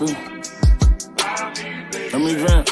OPP. Let me drink.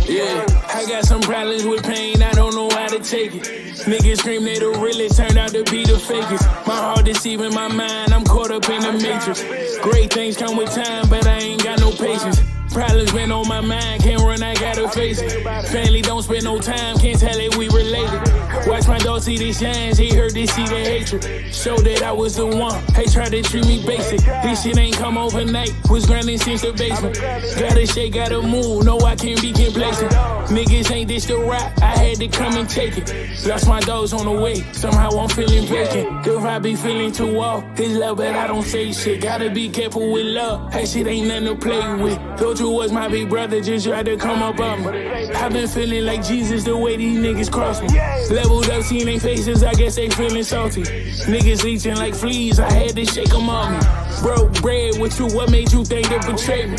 Yeah, I got some problems with pain, I don't know how to take it. Niggas scream they the realest, turned out to be the fakest. My heart deceiving my mind, I'm caught up in the matrix. Great things come with time, but I ain't got no patience. Problems been on my mind, can't run, I gotta face it. Family don't spend no time, can't tell it we related. Watch my dog see the shines, he heard they see the hatred. Show that I was the one, they tried to treat me basic. This shit ain't come overnight, was grinding since the basement. Gotta shake, gotta move, no I can't be complacent. Niggas ain't this the rock, I had to come and take it. Lost my dogs on the way, somehow I'm feeling vacant. If I be feeling too off, it's love but I don't say shit. Gotta be careful with love, that shit ain't nothing to play with. Who was my big brother, just tried to come up on me. I've been feeling like Jesus the way these niggas cross me. Leveled up, seen their faces, I guess they feeling salty. Niggas leeching like fleas, I had to shake them off me. Broke bread with you, what made you think to betray me?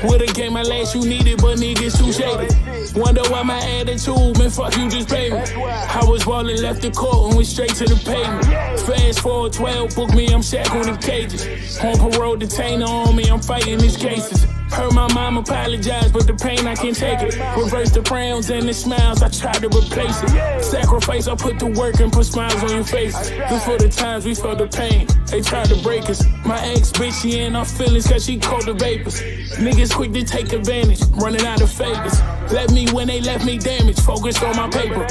Would've gave my last you needed, but niggas too shady. Wonder why my attitude, man, fuck you, just pay me. I was ballin', left the court and went straight to the pavement. Fast forward 12, book me, I'm shackled in cages. On parole, detainer on me, I'm fighting these cases. Heard my mom apologize, but the pain I can't take it. Reverse the frowns and the smiles, I tried to replace it. Sacrifice, I put the work and put smiles on your faces. This for the times we felt the pain, they tried to break us. My ex bitch, she in our feelings cause she caught the vapors. Niggas quick to take advantage, running out of favors. Left me when they left me damaged, focused on my paper.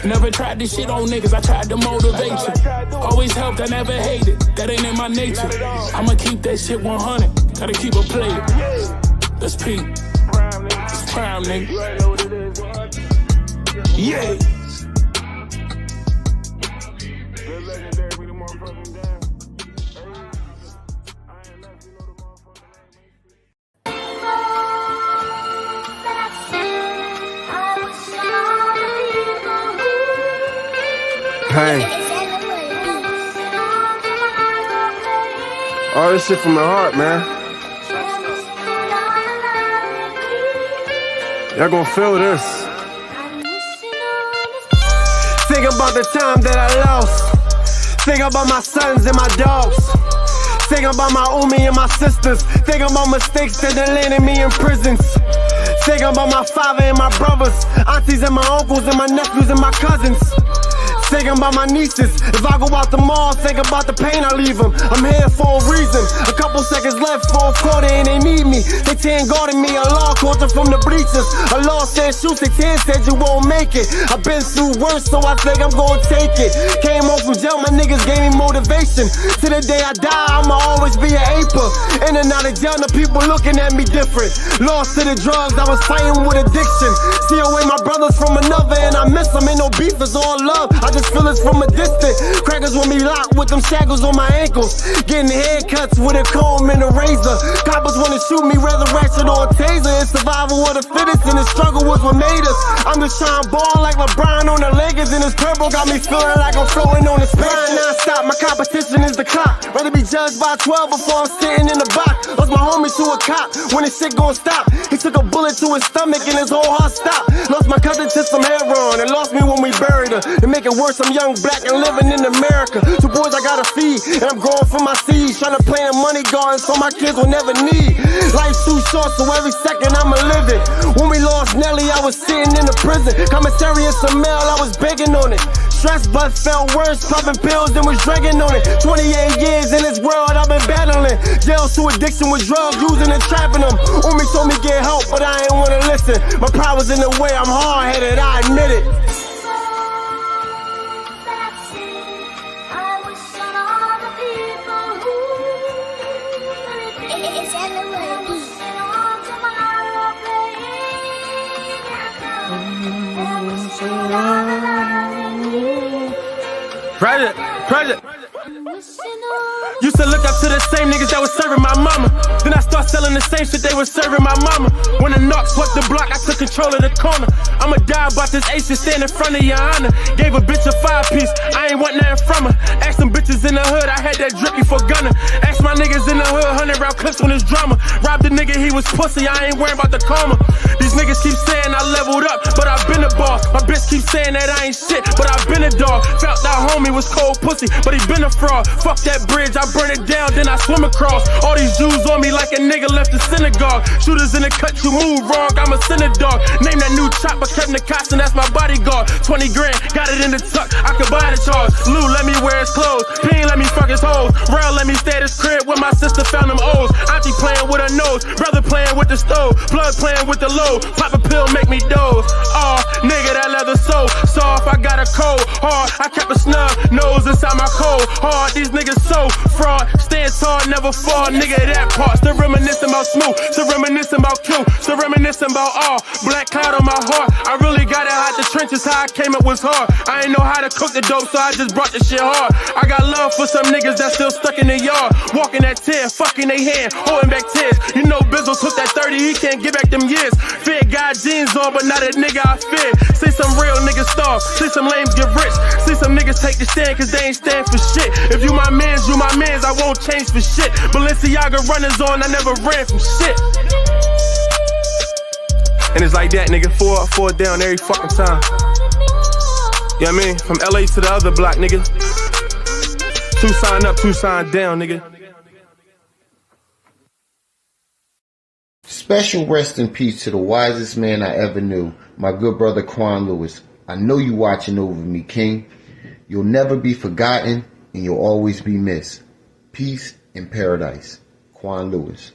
Never tried this shit on niggas, I tried to motivate you. Always helped, I never hated, that ain't in my nature. I'ma keep that shit 100, gotta keep a player. That's P. It's prime, nigga. Yeah. Hey. All this shit from my heart, man. Y'all gon' feel this. Think about the time that I lost. Think about my sons and my dogs. Think about my Umi and my sisters. Think about mistakes that done landed me in prisons. Think about my father and my brothers, aunties and my uncles and my nephews and my cousins. Thinking about my nieces. If I go out the mall, think about the pain I leave them. I'm here for a reason. A couple seconds left for a quarter and they need me. They 10 guarding me, a law caught them from the bleachers. A law said shoot, they 10 said you won't make it. I've been through worse, so I think I'm gonna take it. Came home from jail, my niggas gave me motivation. To the day I die, I'ma always be an aper. In and out of jail, the people looking at me different. Lost to the drugs, I was fighting with addiction. See away my brothers from another and I miss them. Ain't no beef, it's all love. I just feel it from a distance. Crackers want me locked with them shackles on my ankles. Getting haircuts with a comb and a razor. Coppers wanna shoot me, rather ratchet or a taser. It's survival of the fittest and the struggle was what made us. I'm just trying to ball like LeBron on the Lakers, and this purple got me feeling like I'm floating on the space. Non-stop, my competition is the clock. Rather be judged by 12 before I'm sitting in the box. Lost my homie to a cop, when his shit gon' stop. He took a bullet to his stomach and his whole heart stopped. Lost my cousin to some heroin and lost me when we buried her. To make it worse, I'm young, black, and living in America. 2 boys I gotta feed, and I'm growing for my seeds. Trying to plant a money garden so my kids will never need. Life's too short, so every second I'ma live it. When we lost Nelly, I was sitting in the prison. Commissary and some mail, I was begging on it. Stress but felt worse, popping pills and was drinking on it. 28 years in this world I've been battling. Jails to addiction with drugs, using and trapping them. Umi told me get help, but I ain't wanna listen. My pride was in the way, I'm hard-headed, I admit it. Project. Used to look up to the same niggas that was serving my mama. Then I start selling the same shit they was serving my mama. When the knock swept the block, I took control of the corner. I'ma die about this ace and stand in front of your honor. Gave a bitch a 5-piece, I ain't want nothing from her. Asked some bitches in the hood, I had that drip before gunner. Asked my niggas in the hood, 100-round clips on his drama. Robbed the nigga, he was pussy, I ain't worried about the karma. These niggas keep saying I leveled up, but I've been a boss. My bitch keep saying that I ain't shit, but I've been a dog. Felt that homie was cold pussy, but he been a fraud. Fuck that bridge, I burn it down, then I swim across. All these Jews on me like an nigga left the synagogue. Shooters in the cut, you move wrong, I'm a sinner dog. Name that new chopper, Kevin Costner, that's my bodyguard. 20 grand, got it in the tuck, I could buy the charge. Lou let me wear his clothes, Peen let me fuck his hoes. Rail let me stay at his crib when my sister found them O's. Auntie playing with her nose, brother playing with the stove, blood playing with the load. Pop a pill, make me doze. Oh, nigga, that leather so soft, I got a cold hard. I kept a snub nose inside my cold hard. These niggas so fraud, stand tall, never fall, nigga, that part. Still reminiscing about Smooth, still reminiscing about Q, still reminiscing about all. Black cloud on my heart, I really got it out the trenches, how I came up was hard. I ain't know how to cook the dope, so I just brought the shit hard. I got love for some niggas that still stuck in the yard, walking that tear, fucking they hand, holding back tears. You know Bizzle took that 30, he can't get back them years. Fear got jeans on, but not a nigga I fear. See some real niggas starve, see some lames get rich, see some niggas take the stand cause they ain't stand for shit. If you my mans, I won't change for shit. Balenciaga runners on, I never ran from shit. And it's like that, nigga, four down every fucking time. You know what I mean? From LA to the other block, nigga. 2 sign up, 2 sign down, nigga. Special rest in peace to the wisest man I ever knew, my good brother Quan Lewis. I know you watching over me, King. You'll never be forgotten, and you'll always be missed. Peace in paradise. Quan Lewis.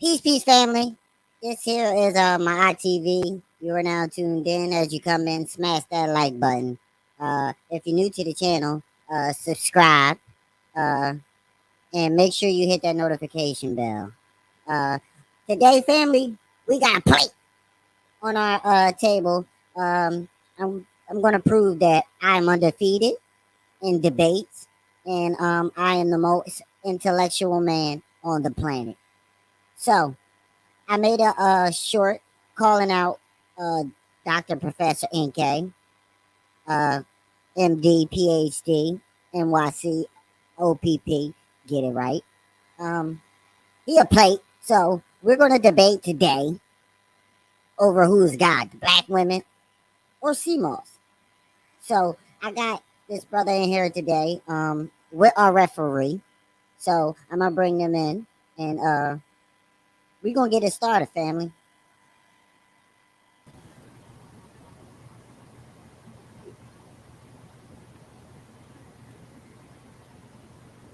Peace, family. This here is my ITV. You are now tuned in. As you come in, smash that like button. If you're new to the channel, subscribe. And make sure you hit that notification bell. Today, family, we got a plate on our table. I'm going to prove that I'm undefeated in debates, and I am the most intellectual man on the planet. So, I made a short calling out Dr. Professor Nkay, MD, PhD, NYC, OPP, get it right. He a plate, so we're going to debate today over who's God, the black women or CMOS. So, I got this brother in here today with our referee. So, I'm going to bring them in, and we're going to get it started, family.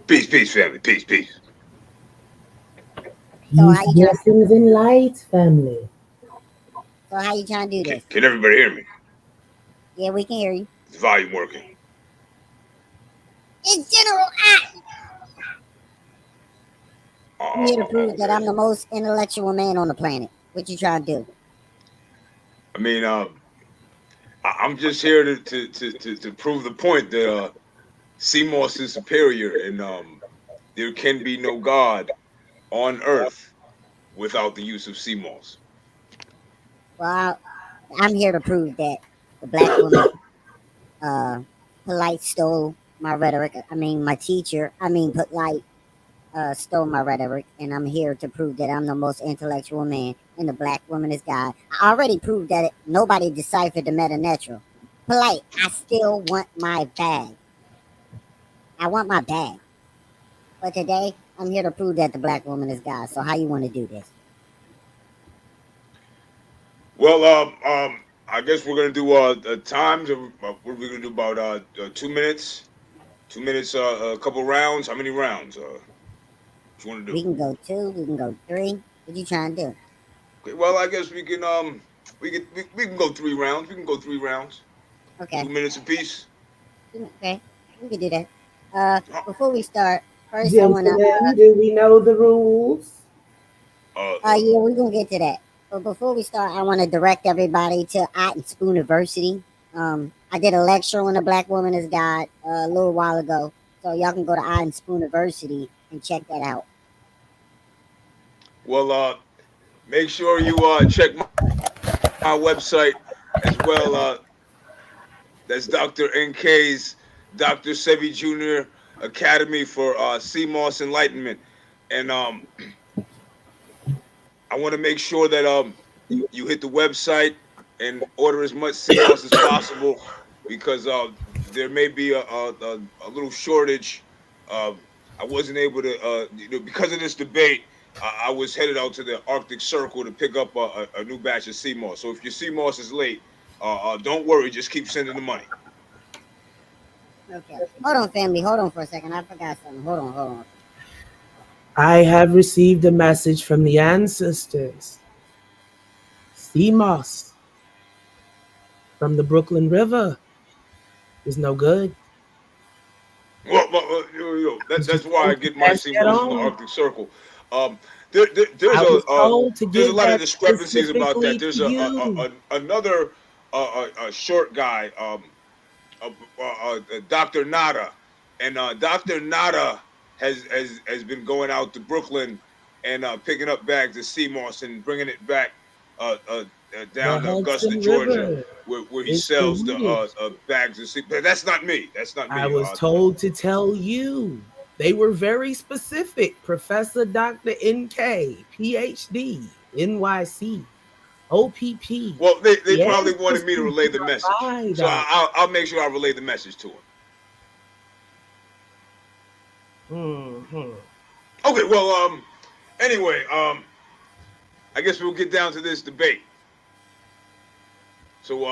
Peace, family. Peace. So how you blessings and light, family. So how you trying to do this? Can everybody hear me? Yeah, we can hear you. Is the volume working? It's General I'm here to prove that I'm the most intellectual man on the planet. What you trying to do? I mean, I'm just here to prove the point that CMOS is superior, and there can be no God on Earth without the use of CMOS. Well, I'm here to prove that the black woman, Polite, stole my rhetoric. I mean, my teacher, Polite, stole my rhetoric, and I'm here to prove that I'm the most intellectual man, and the black woman is God. I already proved that nobody deciphered the meta-natural. Polite, I still want my bag. I want my bag. But today, I'm here to prove that the black woman is God. So how you want to do this? Well, I guess we're gonna do times. What are we gonna do? About 2 minutes. 2 minutes. A couple rounds. How many rounds? What you want to do? We can go 2. We can go 3. What you trying to do? Okay. Well, I guess we can we can go 3 rounds. We can go 3 rounds. Okay. 2 minutes apiece. Okay. We can do that. Before we start, first Gentlemen, I want to. do we know the rules? Yeah, we're gonna get to that. But before we start, I want to direct everybody to Art and Spoon University. I did a lecture on the Black Woman is God a little while ago, so y'all can go to Art and Spoon University and check that out. Well, make sure you check my website as well. That's Dr. Nkay's Dr. Sebi Jr. Academy for CMOS Enlightenment. And I want to make sure that you hit the website and order as much CMOS as possible, because there may be a little shortage I wasn't able to, because of this debate. I was headed out to the Arctic Circle to pick up a new batch of sea moss. So if your sea moss is late, don't worry. Just keep sending the money. Okay. Hold on, family. Hold on for a second. I forgot something. Hold on. I have received a message from the ancestors. Sea moss from the Brooklyn River is no good. Well, that's why I get my sea moss from the Arctic Circle. There's I was told to there's a give lot of that discrepancies about that. specifically There's to you. another short guy, Dr. Nada, and Dr. Nada has been going out to Brooklyn and picking up bags of sea moss and bringing it back The down to Augusta, Hudson Georgia, River where he is sells polluted. the bags of sea. But that's not me. That's not I me. was told to tell you. They were very specific. Professor Dr. Nkay, PhD, NYC, OPP. Well, they The probably wanted me to ancestors relay the message, provide so us. I'll make sure I relay the message to him. Mm-hmm. Okay. Well, anyway, I guess we'll get down to this debate. So,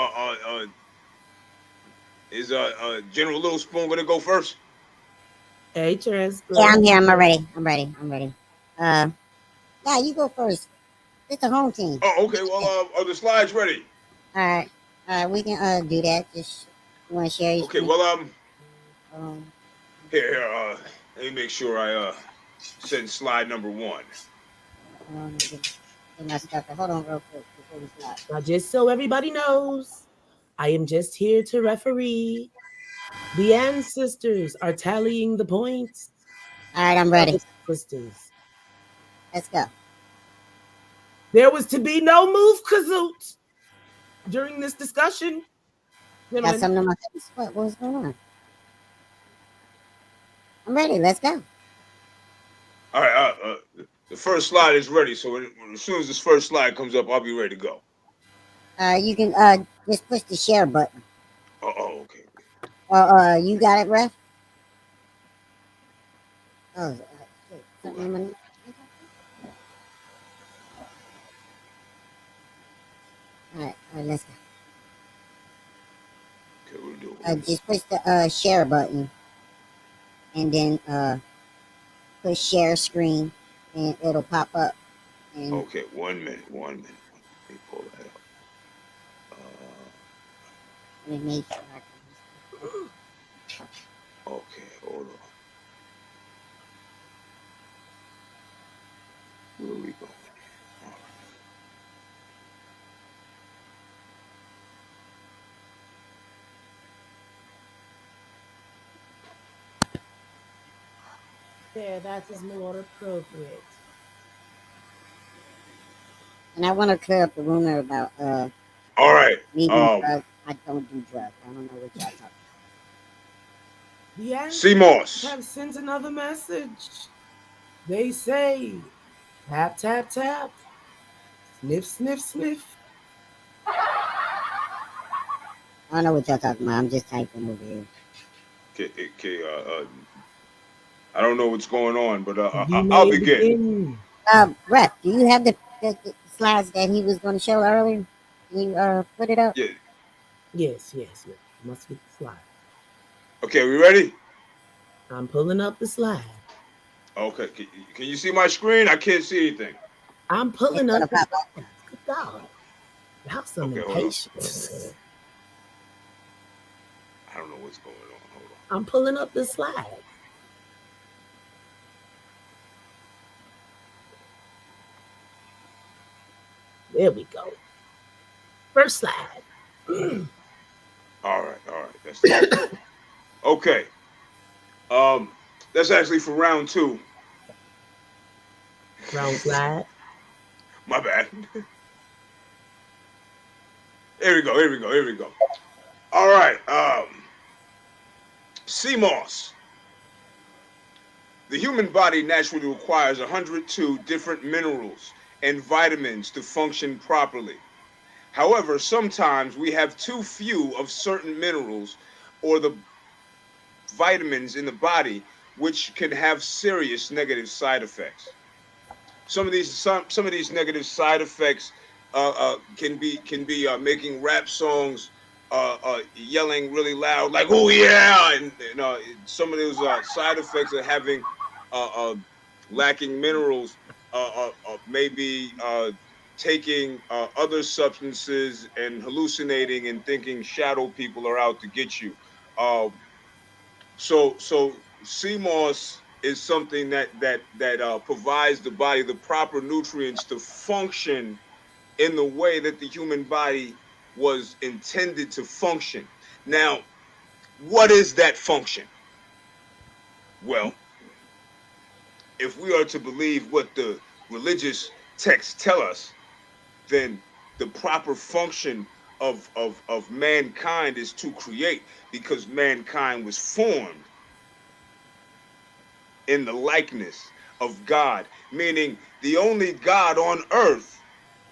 is General Little Spoon gonna go first? Hey, Trans. Yeah, I'm here. I'm ready. Yeah, you go first. It's the home team. Oh, okay. Well, are the slides ready? All right. We can do that. Just you want to share your Okay. screen? Well, here. Let me make sure I send slide number 1. Get my stuff. Hold on, real quick before we start. Now, just so everybody knows, I am just here to referee. The ancestors are tallying the points. All right, I'm ready. Sisters. Let's go. There was to be no move kazoot during this discussion. Got something on my face. What's going on? I'm ready. Let's go. All right. The first slide is ready. So as soon as this first slide comes up, I'll be ready to go. You can just push the share button. Oh, okay. You got it, Ref? Oh, shit. Something All right, let's go. Okay, we'll do it. Just push the share button, and then push share screen, and it'll pop up. And Okay, 1 minute. Let me pull that up. let me make sure I can. Okay, hold on. Where are we going? All right. There, that is more appropriate. And I want to clear up the rumor about All right. me doing drugs. I don't do drugs. I don't know what y'all talking about. The Sea moss. have sent another message. They say, tap, tap, tap. Sniff, sniff, sniff. I don't know what y'all talking about. I'm just typing over here. Okay, I don't know what's going on, but You I'll may begin. Ref, do you have the slides that he was going to show earlier? Can you put it up? Yeah. Yes. Must be the slide. Okay, we ready? I'm pulling up the slide. Okay, can you see my screen? I can't see anything. I'm pulling It's up gonna the pop up. slide. Good dog. Y'all some Okay, hold on. impatience. I don't know what's going on. Hold on. I'm pulling up the slide. There we go. First slide. All right. That's it. Okay. That's actually for round 2. Round slide. My bad. Here we go. All right. Sea moss. The human body naturally requires 102 different minerals and vitamins to function properly. However, sometimes we have too few of certain minerals or the vitamins in the body, which can have serious negative side effects. Some of these negative side effects can be making rap songs, yelling really loud like "oh yeah," and some of those side effects are having lacking minerals, maybe taking other substances and hallucinating and thinking shadow people are out to get you. So CMOS is something that provides the body the proper nutrients to function in the way that the human body was intended to function. Now, what is that function? Well, if we are to believe what the religious texts tell us, then the proper function of mankind is to create, because mankind was formed in the likeness of God, meaning the only God on earth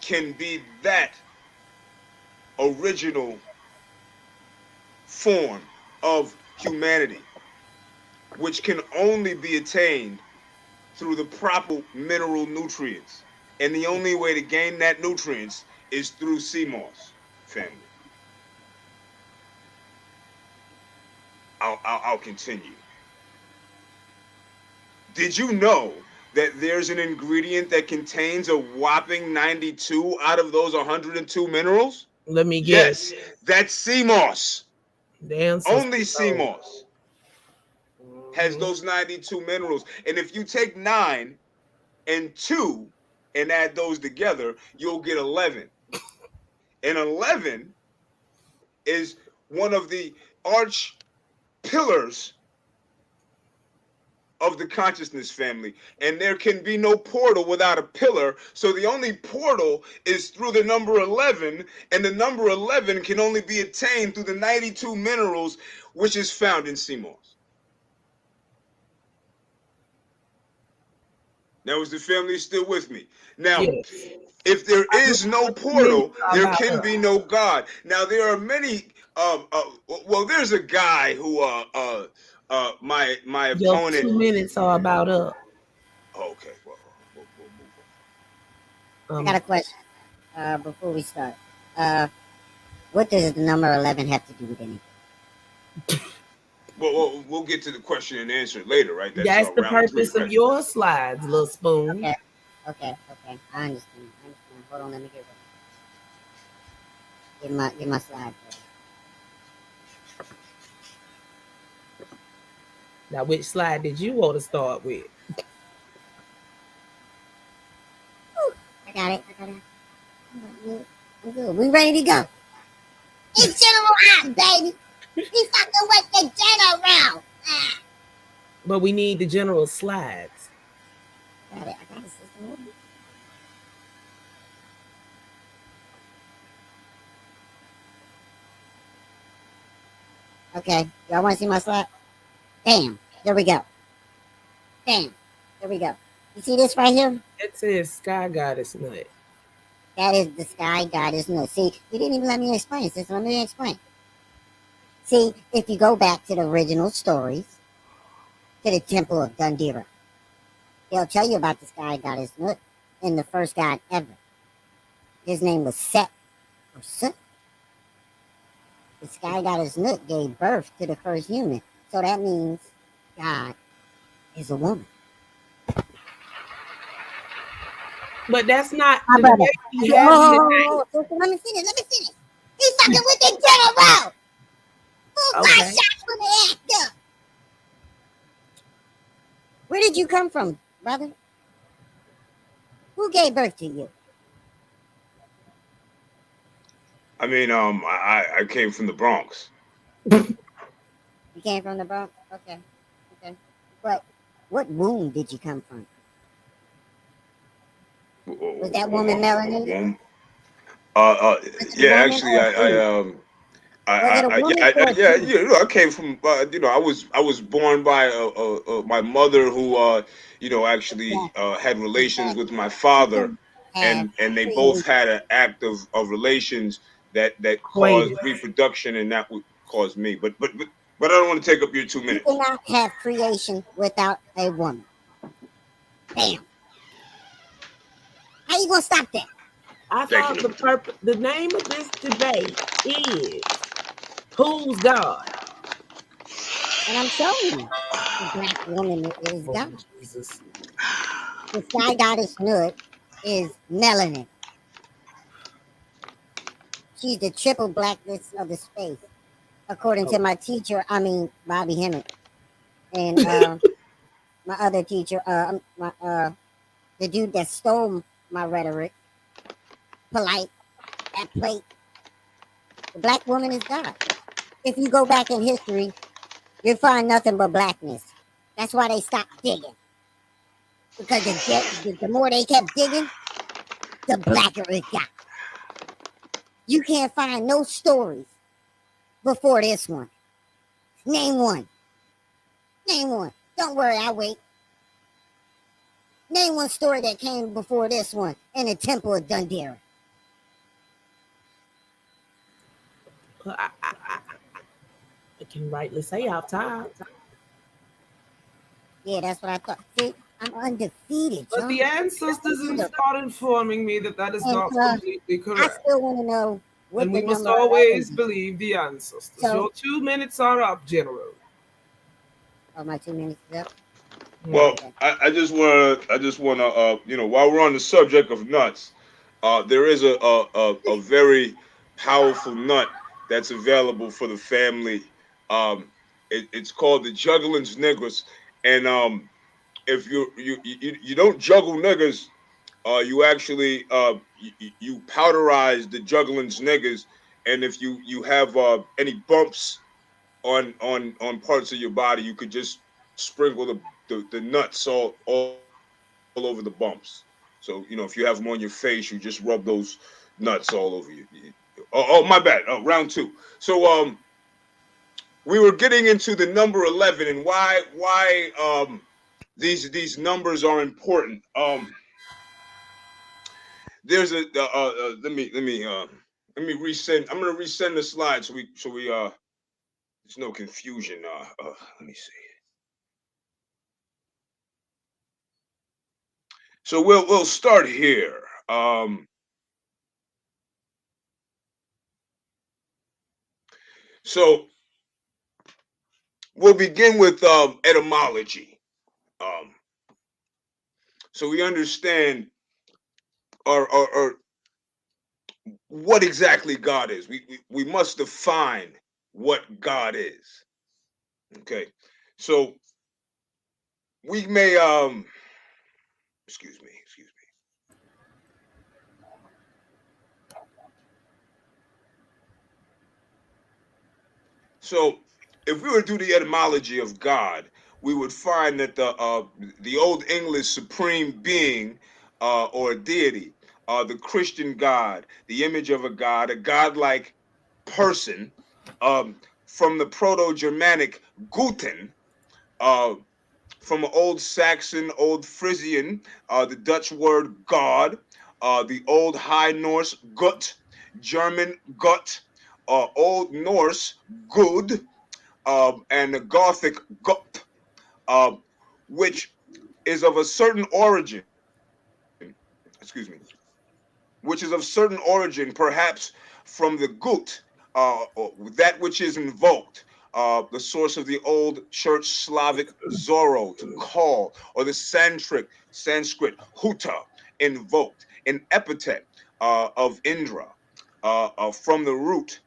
can be that original form of humanity, which can only be attained through the proper mineral nutrients. And the only way to gain that nutrients is through CMOS, family. I'll continue. Did you know that there's an ingredient that contains a whopping 92 out of those 102 minerals? Let me guess. Yes, that's CMOS. The answer. Only CMOS has those 92 minerals. And if you take 9 and 2 and add those together, you'll get 11. And 11 is one of the arch pillars of the consciousness, family. And there can be no portal without a pillar. So the only portal is through the number 11, and the number 11 can only be attained through the 92 minerals, which is found in CMOS. Now, is the family still with me? Now, yes. If there is no portal, there can be no God. Now, there are many. Well, there's a guy who my opponent. 2 minutes are about up. Okay, well, we'll move on. I got a question before we start. What does the number 11 have to do with anything? Well, we'll get to the question and answer later, right? That's the purpose of your slides, little spoon. Okay. I understand. Hold on, let me get my slide. Now, which slide did you want to start with? I got it. I'm good. We ready to go. It's General I, baby. We fucking with the general. But we need the general slides. Got it. I got it, sister. Okay. Y'all want to see my slide? Bam. There we go. Bam. There we go. You see this right here? It says Sky Goddess Nut. That is the Sky Goddess Nut. See, you didn't even let me explain, sister. Let me explain. See, if you go back to the original stories, to the Temple of Dundera, they'll tell you about the Sky Goddess Nut and the first god ever. His name was Set, or Sut. The Sky Goddess Nut gave birth to the first human. So that means God is a woman. But that's not the way he has it. Let me finish. He's fucking with the general. Okay. Shots when they act up. Where did you come from, brother? Who gave birth to you? I mean, I came from the Bronx. You came from the Bronx? Okay. But what womb did you come from? Was that woman Melanie? Yeah, actually, I came from, I was born by my mother who, actually had relations with my father, and they both had an act of relations that caused reproduction, and that would cause me. But But I don't want to take up your 2 You minutes. cannot have creation without a woman. Bam. How you gonna stop that? I Thank thought you. the name of this debate is who's God? And I'm showing you. The black woman is Oh, God. Jesus. The sky goddess Nut is melanin. She's the triple blackness of the space, according to my teacher. I mean Bobby Hemmett, and my other teacher, the dude that stole my rhetoric, polite, that plate. The black woman is God. If you go back in history, you'll find nothing but blackness. That's why they stopped digging. Because the more they kept digging, the blacker it got. You can't find no stories before this one. Name one. Name one. Don't worry, I'll wait. Name one story that came before this one in the Temple of Dundera. I can rightly say off top. Yeah, that's what I thought. See, I'm undefeated, But John. the ancestors are informing me that is And not completely I correct. still want to know what And the we must number 11 always is. believe the ancestors. So- Your 2 minutes are up, General. Oh, my 2 minutes is up. Well, I just want to, while we're on the subject of nuts, there is a very powerful nut that's available for the family. It's called the Juggling Niggers, and if you don't juggle niggers, you actually you powderize the Juggling Niggers, and if you have any bumps on parts of your body, you could just sprinkle the nut salt all over the bumps. So if you have them on your face, you just rub those nuts all over you. Oh, my bad. Oh, round two. So we were getting into the number 11 and why these numbers are important. There's a let me resend. I'm gonna resend the slide so we there's no confusion. Let me see. So we'll start here. So we'll begin with etymology. Um, so we understand or what exactly God is. We must define what God is. Okay. So we may excuse me. So, if we were to do the etymology of God, we would find that the Old English supreme being or deity, the Christian God, the image of a godlike person, from the Proto-Germanic Guten, uh, from Old Saxon, Old Frisian, the Dutch word God, the Old High Norse Gut, German Gott, Old Norse Good, and the Gothic Gut, which is of a certain origin, excuse me, which is of certain origin, perhaps from the gut, that which is invoked, the source of the old church Slavic Zorro, to call, or the Sanskrit huta, invoked, an epithet of Indra, from the root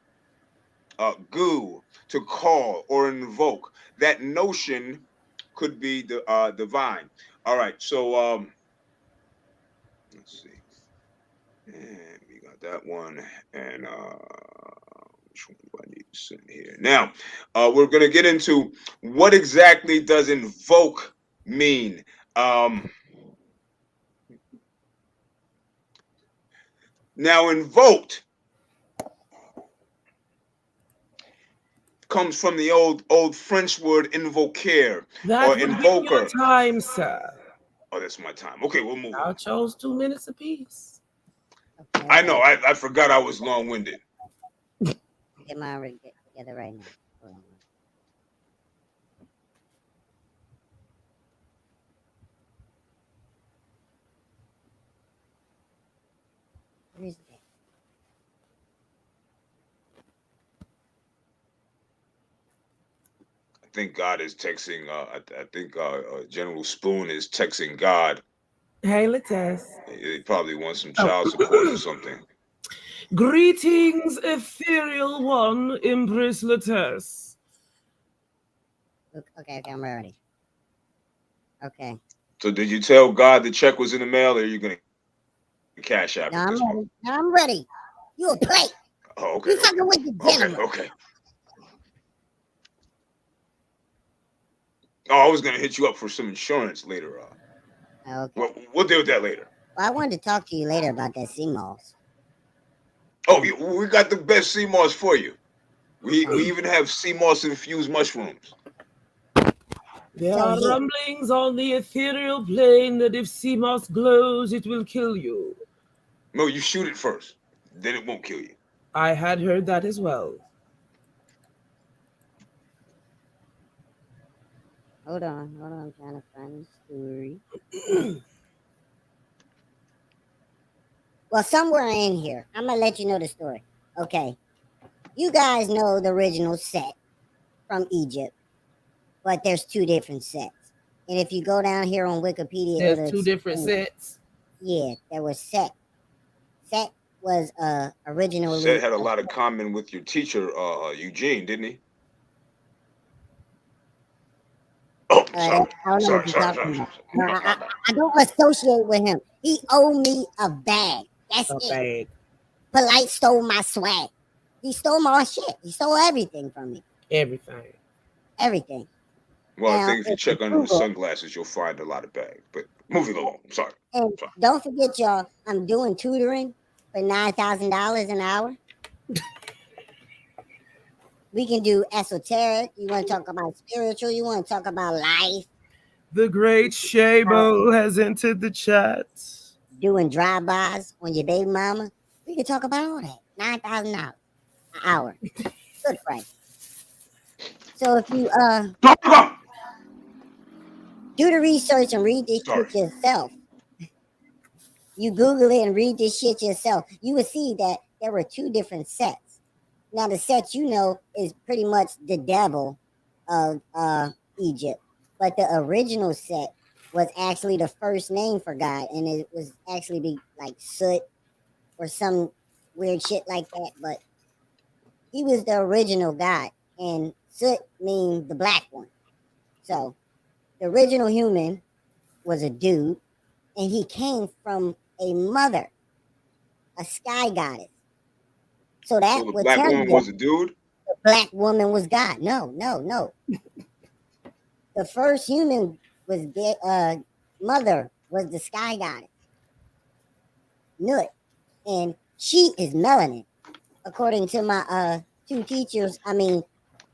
gu, to call or invoke. That notion could be divine. All right, so let's see. And we got that one. And which one do I need to send here? Now, we're going to get into what exactly does invoke mean. Now, invoked comes from the old French word invoquer That or would be your invoker. time, sir. Oh, that's my time. Okay, we'll move I on. chose 2 minutes apiece. Okay, I know. I forgot I was long-winded. get my together right now. Hold on. Where's that? I think God is texting. I think General Spoon is texting God. Hey, Lates. They probably want some child support or something. Greetings, ethereal one, Empress Lates. Okay, I'm ready. Okay. So did you tell God the check was in the mail, or are you gonna cash out Now at I'm this ready. point? Now I'm ready. You a plate. Oh, okay, You fucking with the gentleman. okay. Oh, I was gonna hit you up for some insurance later. Okay. We'll deal with that later. Well, I wanted to talk to you later about that sea moss. Oh, we got the best sea moss for you. We even have sea moss infused mushrooms. There So are here- rumblings on the ethereal plane that if sea moss glows, it will kill you. No, you shoot it first, then it won't kill you. I had heard that as well. Hold on. I'm trying to find the story. Well, somewhere in here, I'm gonna let you know the story. Okay. You guys know the original Set from Egypt, but there's two different sets. And if you go down here on Wikipedia, There's two different sets. Yeah, there was Set. Set was originally. Set had a lot of common with your teacher, Eugene, didn't he? Oh, I don't know what you're talking about. I don't associate with him. He owed me a bag. That's it. Bag. Polite stole my swag. He stole my shit. He stole everything from me. Everything. Well, Now, I think if you check under the Google- sunglasses, you'll find a lot of bags. But moving along, I'm sorry. And don't forget, y'all, I'm doing tutoring for $9,000 an hour. We can do esoteric. You want to talk about spiritual? You want to talk about life? The great Shabo has entered the chat. Doing drive-bys on your baby mama? We can talk about all that. $9,000 an hour. Good price. So if you do the research and read this shit yourself, you Google it and read this shit yourself, you will see that there were two different sets. Now the set you know is pretty much the devil of Egypt, but the original set was actually the first name for God, and it was actually be like Soot or some weird shit like that. But he was the original God, and Soot means the black one. So the original human was a dude, and he came from a mother, a sky goddess. So that the would black tell woman you was a dude? the black woman was God. No. The first human was mother was the sky goddess, Nut, and she is melanin, according to my two teachers. I mean,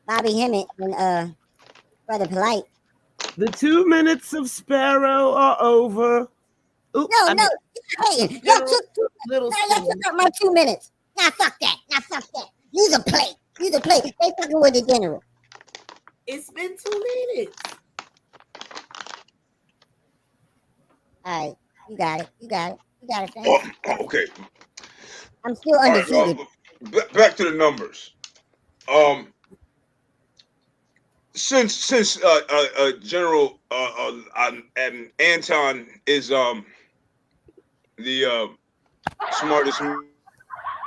Bobby Hemmett and Brother Polite. The 2 minutes of Sparrow are over. Ooh, No. Hey, y'all took up my 2 minutes. Nah, fuck that. Use a plate. They fucking with the general. It's been 2 minutes. All right, you got it. Okay. I'm still undefeated. Back to the numbers. Since General Anton is the smartest man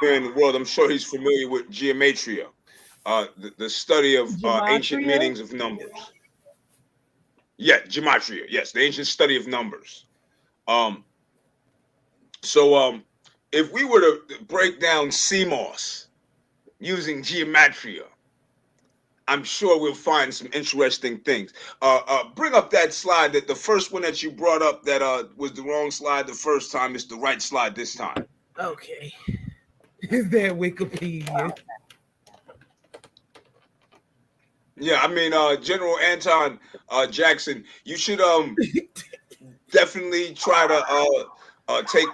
in the world, I'm sure he's familiar with gematria, the study of ancient meanings of numbers. Yeah, gematria. Yes, the ancient study of numbers. So if we were to break down CMOS using gematria, I'm sure we'll find some interesting things. Bring up that slide, that the first one that you brought up that was the wrong slide the first time. It's the right slide this time. Okay. Is that Wikipedia? Yeah, I mean, General Anton Jackson, you should definitely try to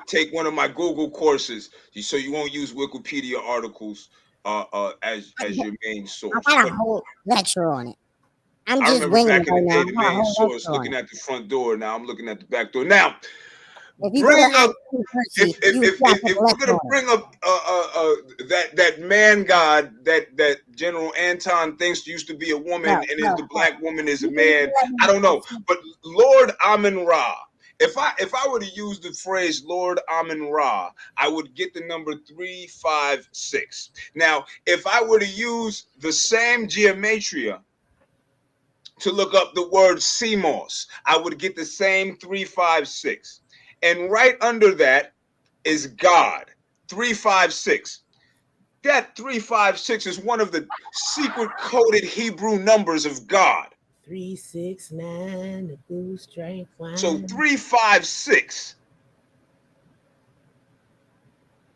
take one of my Google courses, so you won't use Wikipedia articles as your main source. I got a whole lecture on it. I'm I just remember winging back in the right day, now. the main source looking at the front door. Now I'm looking at the back door. Now, If you go bring to up University, you got to if left we're gonna on it. bring up that man god that General Anton thinks used to be a woman No, and is no, the no. black woman is a You need to man, let me I don't know. finish. But Lord Amun Ra, if I were to use the phrase Lord Amun Ra, I would get the number 356. Now, if I were to use the same geometria to look up the word CMOS, I would get the same 356. And right under that is God, 356. That 356 is one of the secret coded Hebrew numbers of God. 369, the blue strength wine. So 356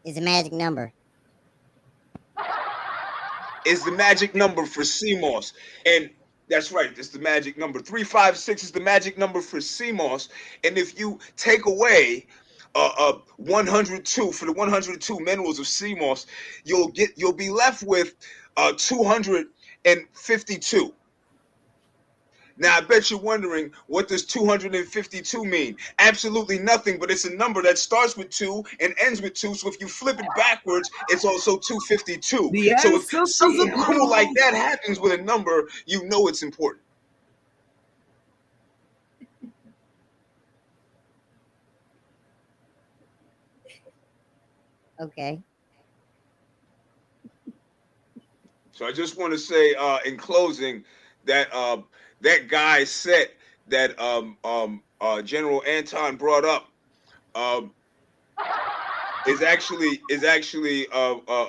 Is a magic number. is the magic number for CMOS. And that's right, it's the magic number. 356 is the magic number for CMOS. And if you take away 102 for the 102 minerals of CMOS, you'll be left with 252. Now, I bet you're wondering, what does 252 mean? Absolutely nothing, but it's a number that starts with 2 and ends with 2. So if you flip it backwards, it's also 252. The So if ancestors something cool like approve. that happens with a number, you know it's important. Okay. So I just want to say in closing that that guy set that General Anton brought up is actually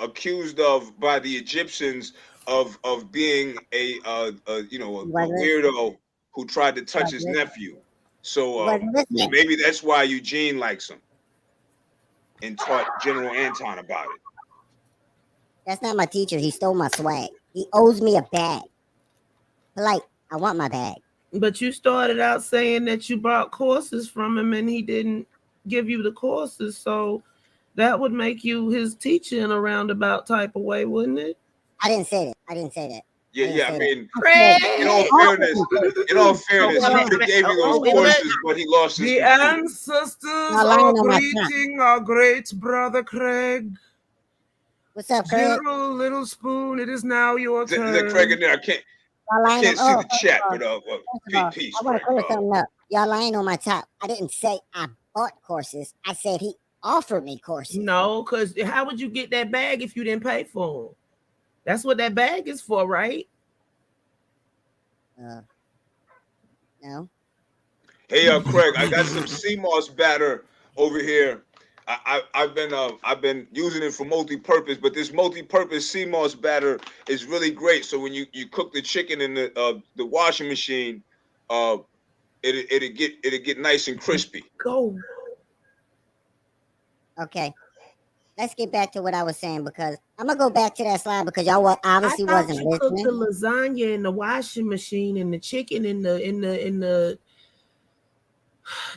accused of by the Egyptians of being a weirdo who tried to touch his nephew. So maybe that's why Eugene likes him and taught General Anton about it. That's not my teacher. He stole my swag. He owes me a bag. Like, I want my bag. But you started out saying that you bought courses from him and he didn't give you the courses. So that would make you his teacher in a roundabout type of way, wouldn't it? I didn't say that. I didn't say that. Yeah. I mean, Craig! in all fairness, he would have gave you those courses, but he lost his The computer. ancestors Y'all lying are on my greeting our great brother Craig. What's up, Craig? General Little Spoon, it is now your Is that turn. Craig in there? I can't see the chat, but peace, I want to Craig. clear something up. Y'all lying on my top. I didn't say I bought courses. I said he offered me courses. No, because how would you get that bag if you didn't pay for them? That's what that bag is for, right? No. Hey, Craig, I got some CMOS batter over here. I've been using it for multi-purpose, but this multi-purpose CMOS batter is really great. So when you cook the chicken in the washing machine, it'll get nice and crispy. Go. Okay. Let's get back to what I was saying, because I'm gonna go back to that slide because y'all obviously wasn't you cooked listening. the lasagna in the washing machine and the chicken in the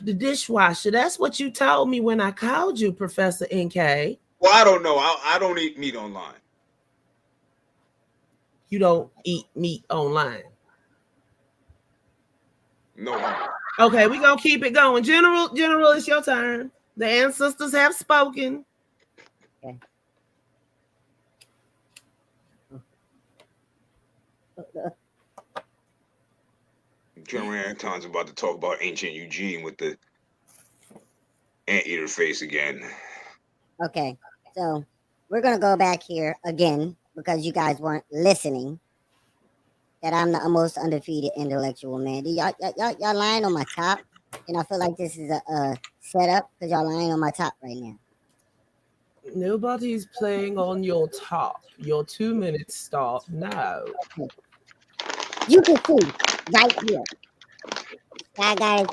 dishwasher. That's what you told me when I called you, Professor Nkay. Well, I don't know. I don't eat meat online. You don't eat meat online. No. Okay, we're gonna keep it going. General, it's your turn. The ancestors have spoken. Okay. General Anton's about to talk about ancient Eugene with the anteater face again. Okay, so we're gonna go back here again because you guys weren't listening. That I'm the most undefeated intellectual man. Y'all lying on my top, and I feel like this is a setup because y'all lying on my top right now. Nobody's playing on your top. Your 2 minutes start now. You can see right here. That guy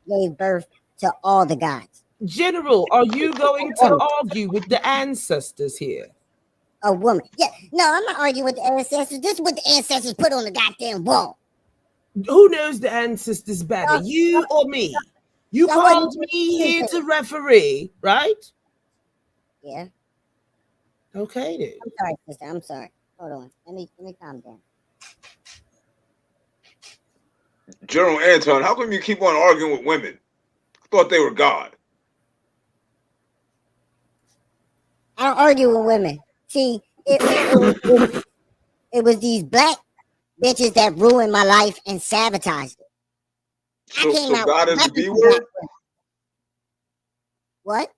gave birth to all the gods. General, are you going to argue with the ancestors here? A woman. Yeah, no, I'm not arguing with the ancestors. This is what the ancestors put on the goddamn wall. Who knows the ancestors better, you or me? You called me here to referee, right? Yeah. Okay, then. I'm sorry, sister. I'm sorry. Hold on. Let me calm down. General Anton, how come you keep on arguing with women? I thought they were God. I don't argue with women. See, it was these black bitches that ruined my life and sabotaged it. I came So out God is the repping B for black word? women. What?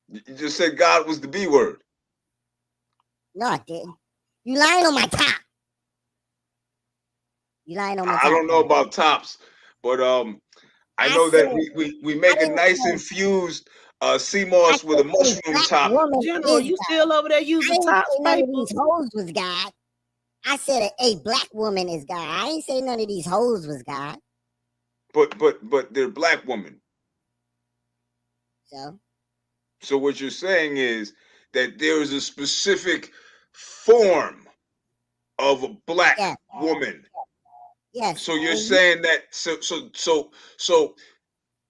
You just said God was the B word. No, I didn't. You lying on my top. You lying on my top. I don't know about tops, but I know that we make a nice infused sea moss with a mushroom top. General, you still over there using top none paper? of these hoes was God. I said a black woman is God. I ain't say none of these hoes was God. But they're black women. So what you're saying is that there is a specific form of a black woman. Yes. So you're saying that so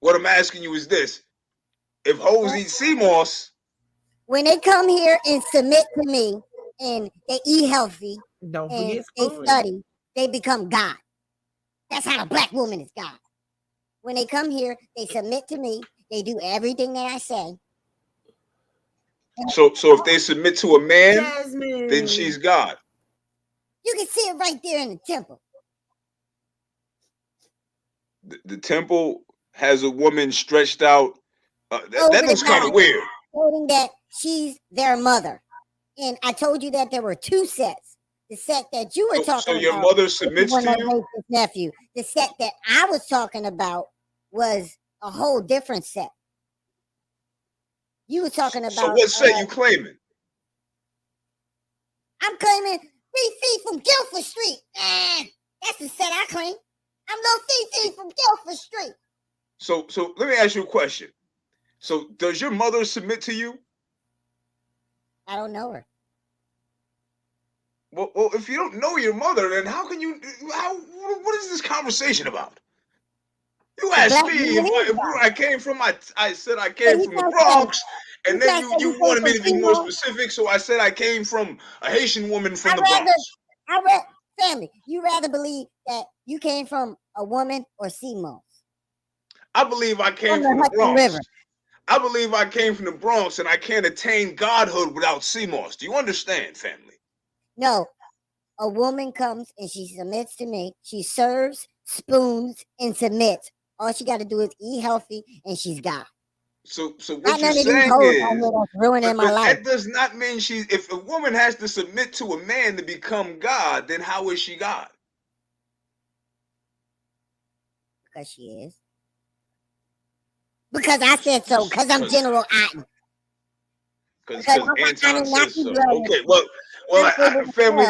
what I'm asking you is this: if hoes eat sea moss, when they come here and submit to me and they eat healthy don't and forget they spoon. study, they become God. That's how the black woman is God. When they come here, they submit to me, they do everything that I say. So if they submit to a man, then she's God. You can see it right there in the temple. The temple has a woman stretched out. That looks kind of weird. Holding that she's their mother. And I told you that there were two sets. The set that you were talking about. So your mother submits to you? His nephew. The set that I was talking about was a whole different set. You were talking about. So what set you claiming? I'm claiming 3 feet from Guilford Street. That's the set I claim. I'm no 3 feet from Guilford Street. So let me ask you a question. So does your mother submit to you? I don't know her. Well, if you don't know your mother, then how can you? What is this conversation about? You asked me if where I came from. I said I came from the Bronx, and then you wanted me to be more specific, so I said I came from a Haitian woman from the Bronx. Family, you rather believe that you came from a woman or sea moss? I believe I came from the Bronx. I believe I came from the Bronx, and I can't attain godhood without sea moss. Do you understand, family? No. A woman comes and she submits to me. She serves, spoons, and submits. All she got to do is eat healthy, and she's God. So what you're saying is, ruining my life. That does not mean if a woman has to submit to a man to become God, then how is she God? Because she is. Because I said so. Because I'm General Otten. Because Anton says so. Okay, well, family,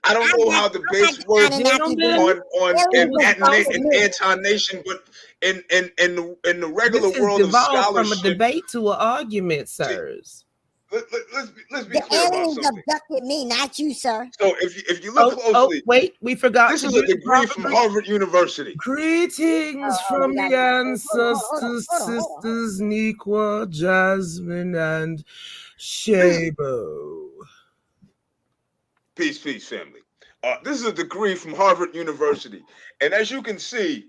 I don't know how debates work in Anton Nation, but in the regular world of scholarship, from a debate to an argument, sirs. Let's be clear about something. Abducted me, not you, sir. So if you look closely, wait, we forgot. This is a degree from Harvard University. Greetings from the ancestors, sisters Nikwa, Jasmine, and Shabo. Peace, family. This is a degree from Harvard University, and as you can see,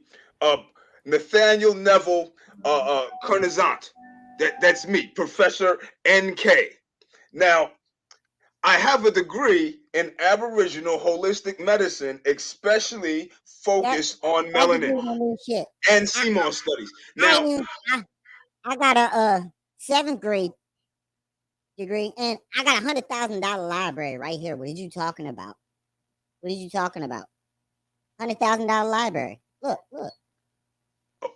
Nathaniel Neville Carnazant. That's me, Professor Nkay. Now, I have a degree in Aboriginal holistic medicine, especially focused on melanin and sea moss studies. Now, I got a 7th grade degree, and I got $100,000 library right here. What are you talking about? $100,000 library. Look.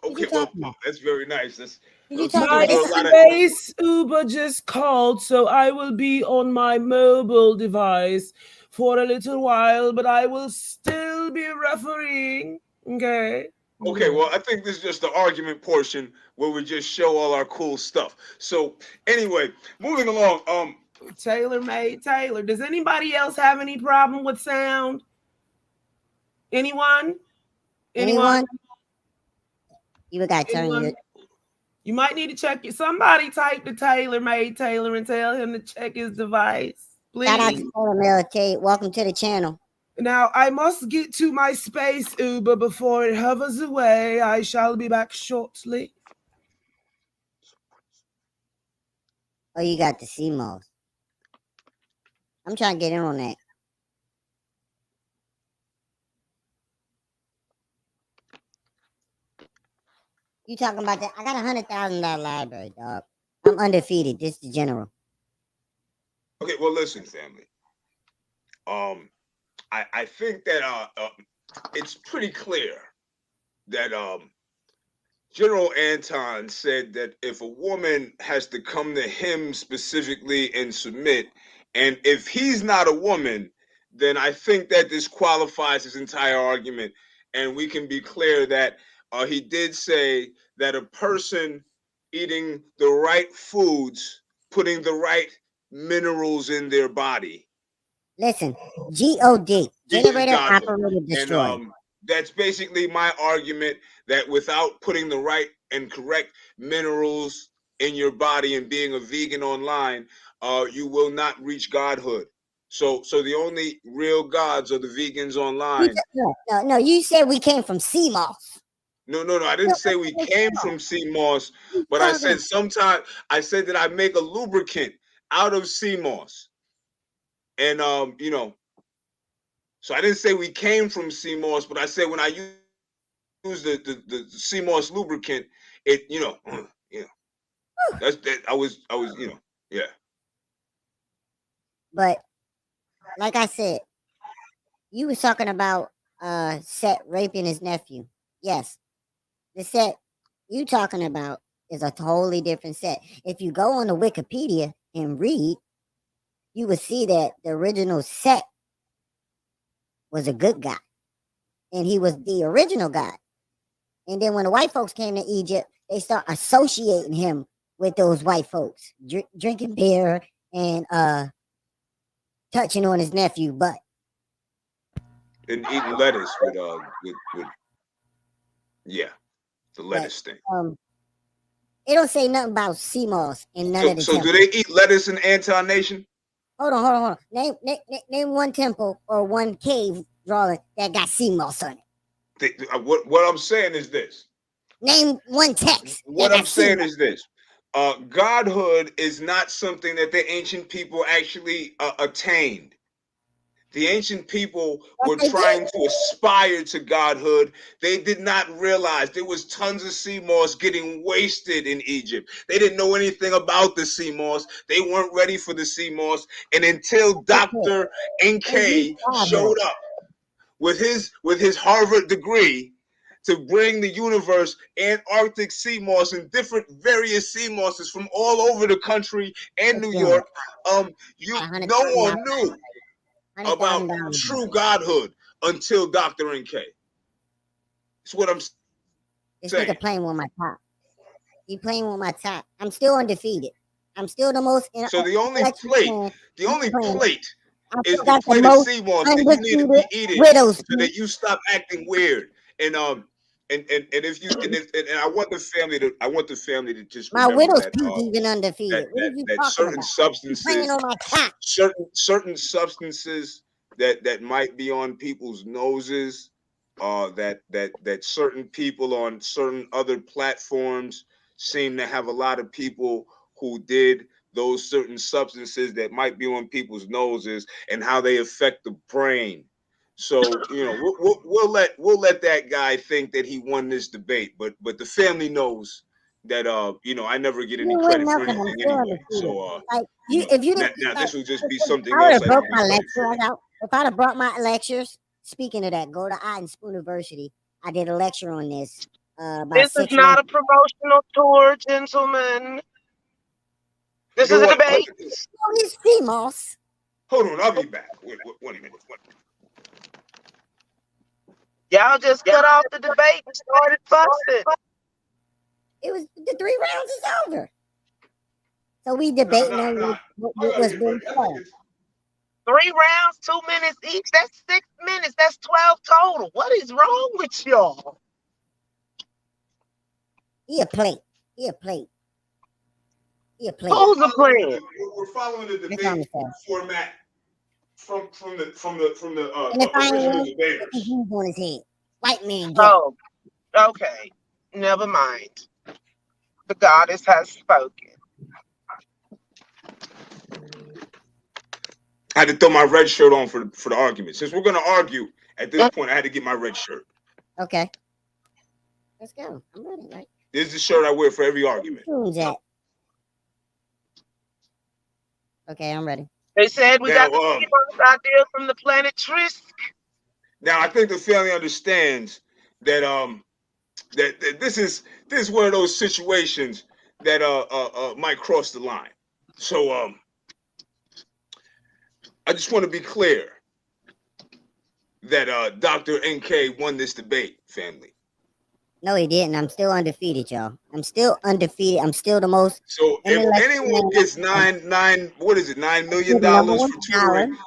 Okay, well, that's very nice. My space Uber just called, so I will be on my mobile device for a little while, but I will still be refereeing. Okay. Okay, well, I think this is just the argument portion where we just show all our cool stuff. So, anyway, moving along. Tailor-made Taylor. Does anybody else have any problem with sound? Anyone? You got to turn your. You might need to check it. Somebody type the tailor-made Taylor and tell him to check his device. Please. Shout out to Taylor Mel. Welcome to the channel. Now, I must get to my space Uber before it hovers away. I shall be back shortly. Oh, you got the CMOS. I'm trying to get in on that. You talking about that? I got $100,000 library, dog. I'm undefeated. This is the general. Okay, well, listen, family. I think that it's pretty clear that General Anton said that if a woman has to come to him specifically and submit, and if he's not a woman, then I think that disqualifies his entire argument. And we can be clear that he did say that a person eating the right foods, putting the right minerals in their body. Listen, GOD, generator operated destroyer. And that's basically my argument, that without putting the right and correct minerals in your body and being a vegan online, you will not reach godhood. So the only real gods are the vegans online. No, you said we came from CMOS. No, I didn't say we came from CMOS, but I said that I make a lubricant out of CMOS. And so I didn't say we came from CMOS, but I said when I use the CMOS lubricant, it that's that I was yeah. But like I said, you was talking about Set raping his nephew. Yes, the Set you talking about is a totally different Set. If you go on the Wikipedia and read, you would see that the original Set was a good guy, and he was the original guy. And then when the white folks came to Egypt, they start associating him with those white folks, drinking beer and touching on his nephew butt. And eating lettuce with the lettuce thing. It don't say nothing about CMOS in none of the temples. So do they eat lettuce in Anton Nation? Hold on. Name one temple or one cave drawing that got CMOS on it. What I'm saying is this. Name one text. What I'm saying is this. Godhood is not something that the ancient people actually attained. The ancient people were trying to aspire to godhood. They did not realize there was tons of sea moss getting wasted in Egypt. They didn't know anything about the sea moss. They weren't ready for the sea moss. And until Dr. Nkay showed up with his Harvard degree to bring the universe Antarctic sea moss and different various sea mosses from all over the country and New York, no one knew about true godhood until Dr. Nkay. That's what I'm saying. This nigga playing with my top. He playing with my top. I'm still undefeated. I'm still the most. So the only plate is the plate of sea moss that you need to be eating so that you stop acting weird. And if you and I want the family to just my widow's peak even undefeated. That certain substances, certain substances that might be on people's noses, that certain people on certain other platforms seem to have a lot of people who did those certain substances that might be on people's noses and how they affect the brain. So we'll let that guy think that he won this debate, but the family knows that I never get any credit for anything anyway. So this will just be something else. If I'd have brought my lectures, speaking of that, go to I and Spoon University. I did a lecture on this. This is not a promotional tour, gentlemen. This is a debate. It's CMOS. Hold on, I'll be back. Wait a minute. Y'all just cut off the debate and started fussing. It was the 3 rounds is over. So we debating on what's being said. 3 rounds, 2 minutes each. That's 6 minutes. That's 12 total. What is wrong with y'all? He a plate. Who's a plate? We're following the debate format from the original debaters. On his head. White man. Oh, okay. Never mind. The goddess has spoken. I had to throw my red shirt on for the argument. Since we're gonna argue at this point, I had to get my red shirt. Okay. Let's go. I'm ready, right? This is the shirt I wear for every argument. Who's that? Okay, I'm ready. They said we got the Seamoss idea from the planet Trisk. Now I think the family understands that that this is one of those situations that might cross the line. So I just want to be clear that Dr. Nkay won this debate, family. No, he didn't. I'm still undefeated, y'all. I'm still undefeated. I'm still the most. So if anyone gets $9 million for touring,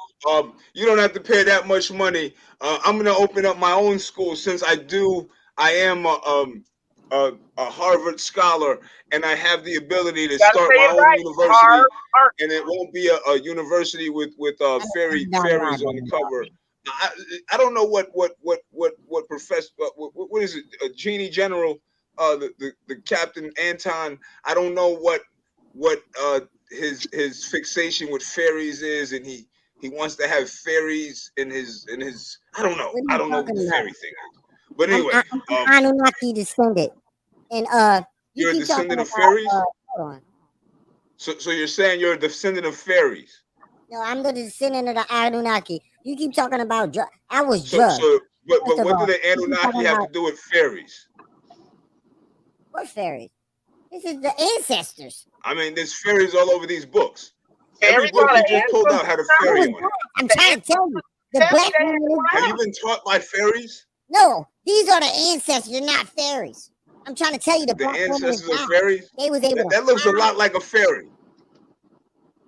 you don't have to pay that much money. I'm gonna open up my own school since I am a Harvard scholar, and I have the ability to start my own university, and it won't be a university with fairies on the cover. I don't know what professor what is it, Jeanie General, the Captain Anton. I don't know what his fixation with fairies is, and he wants to have fairies in his I don't know what the fairy thing is. But anyway, I'm Anunnaki descended, and you're a descendant of fairies. Hold on. So you're saying you're a descendant of fairies? No, I'm the descendant of the Anunnaki. You keep talking about drugs. I was drugged. But what do the Anunnaki have to do with fairies? What fairies? This is the ancestors. I mean, there's fairies all over these books. Every book you just pulled out had a fairy on it. I'm trying to tell you. The black woman is Have you been taught by fairies? No, these are the ancestors. They're not fairies. I'm trying to tell you, the ancestors are fairies. They was able that looks a lot like a fairy.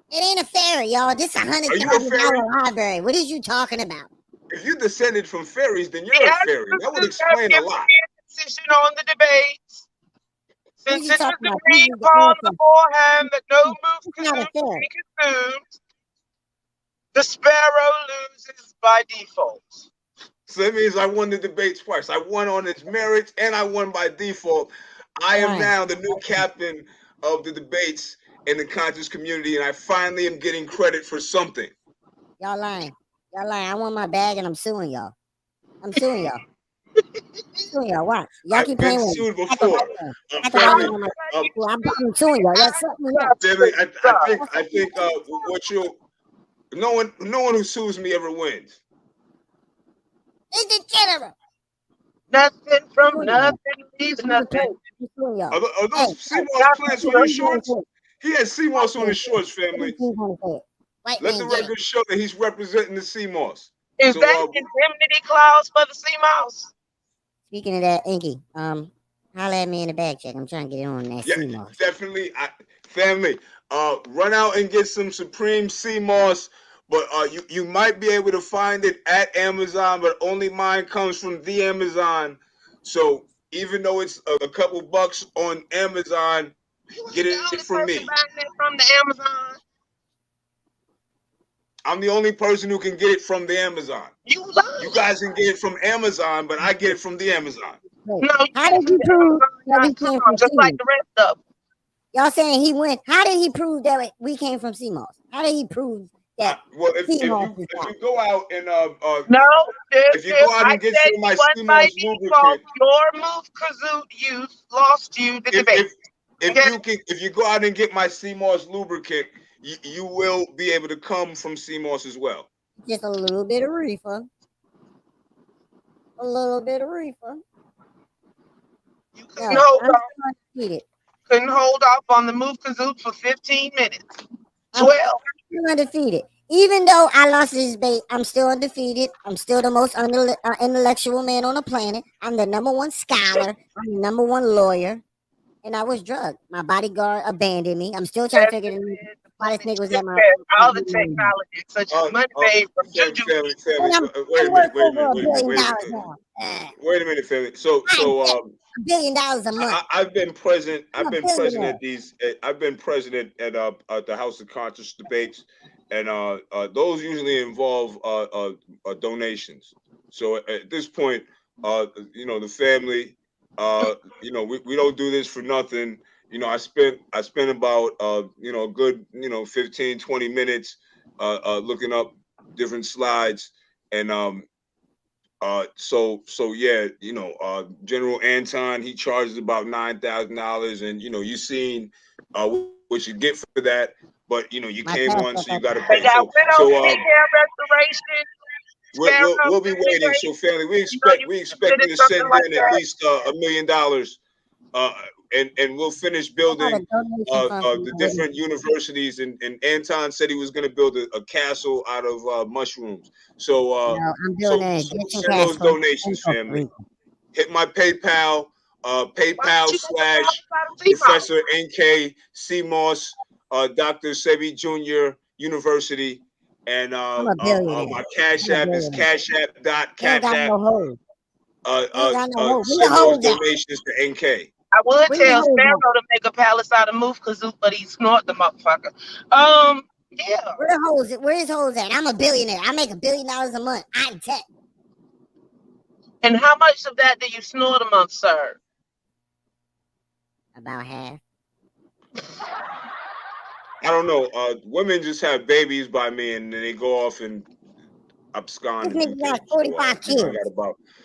It ain't a fairy, y'all. This is $100,000 library. What is you talking about? If you descended from fairies, then you're a fairy. That would explain a lot. Decision on the debates. Since it was agreed upon beforehand that no move could be consumed, the sparrow loses by default. So that means I won the debate twice. I won on its merits, and I won by default. I am now the new captain of the debates in the conscious community, and I finally am getting credit for something. Y'all lying. I want my bag, and I'm suing y'all. I'm suing y'all. Watch. Y'all keep playing with me. I've been sued before. I'm suing y'all. Y'all set me up. I think what you no one who sues me ever wins. It's a general. Nothing from nothing leaves nothing. Are those Seamoss plants on your shorts? He had Seamoss on his shorts, family. Let the record show that he's representing the Seamoss. Is that indemnity clause for the Seamoss? Speaking of that, Nkay, holla at me in the back check. I'm trying to get on that Seamoss. Definitely, family. Run out and get some Supreme Seamoss. But you might be able to find it at Amazon, but only mine comes from the Amazon. So even though it's a couple bucks on Amazon, get it from me. From the Amazon. I'm the only person who can get it from the Amazon. You guys can get it from Amazon, but I get it from the Amazon. No, how did you prove that we came from just like the rest of them? Y'all saying he went? How did he prove that we came from Seamoss? How did he prove? Well, if you go out and if you go out and get some of my Seamoss lubricant, your move Kazoot use lost you the debate. If you go out and get my Seamoss lubricant, you will be able to come from Seamoss as well. Just a little bit of reefer. You couldn't hold off on the move Kazoot for 15 minutes. 12. I'm undefeated. Even though I lost this debate, I'm still undefeated. I'm still the most intellectual man on the planet. I'm the #1 scholar. I'm the #1 lawyer. And I was drugged. My bodyguard abandoned me. I'm still trying to figure it out. Why this nigga was at my all the technology, such as money made from Juju. Wait a minute, family. So $1 billion a month. I've been present. I've been present at these. I've been president at the House of Conscious debates, and those usually involve donations. So at this point, the family, we don't do this for nothing. I spent about a good 15-20 minutes looking up different slides, and so yeah, you know, General Anton, he charges about $9,000, and you know, you seen what you get for that, but you know, you came on, so you got to pay. They got So widow care restoration. we'll be waiting. So family, we expect you to send in at least $1 million, and we'll finish building the different universities. And Anton said he was going to build a castle out of mushrooms. So so send those donations, family. Hit my PayPal, PayPal/Professor Nkay CMOS, Dr. Sebi Jr. University. And my Cash App is cashapp.cash app. Send those donations to Nkay. I would tell Sparrow to make a palace out of moof kazoo, but he snort the motherfucker. Yeah. Where his hoes at? I'm a billionaire. I make $1 billion a month. I'm tech. And how much of that do you snort a month, sir? About half. I don't know. Women just have babies by me, and then they go off and abscond. This nigga got 45 kids.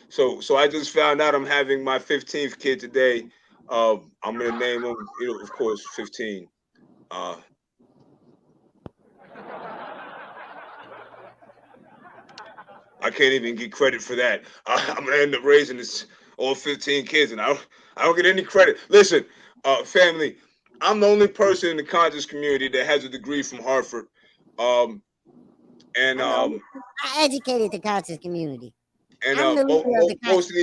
So I just found out I'm having my 15th kid today. I'm gonna name him, you know, of course, 15. I can't even get credit for that. I'm gonna end up raising all 15 kids, and I don't get any credit. Listen, family, I'm the only person in the conscious community that has a degree from Harvard. I educated the conscious community. And most of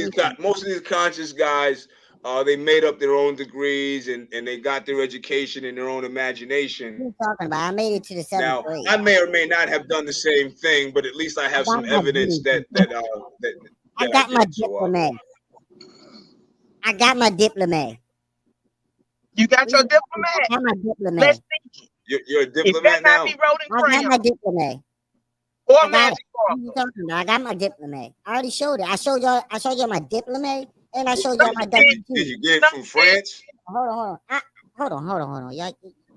these conscious guys, they made up their own degrees and they got their education in their own imagination. What are you talking about? I made it to the 7th grade. I may or may not have done the same thing, but at least I have some evidence that I got my diploma. I got my diploma. You got your diploma? I got my diploma. Let's see. You're a diplomat now? I got my diploma. Or magic I got my diploma. I already showed it. I showed y'all my diploma, and I showed y'all my W2. Did you get it from France? Hold on.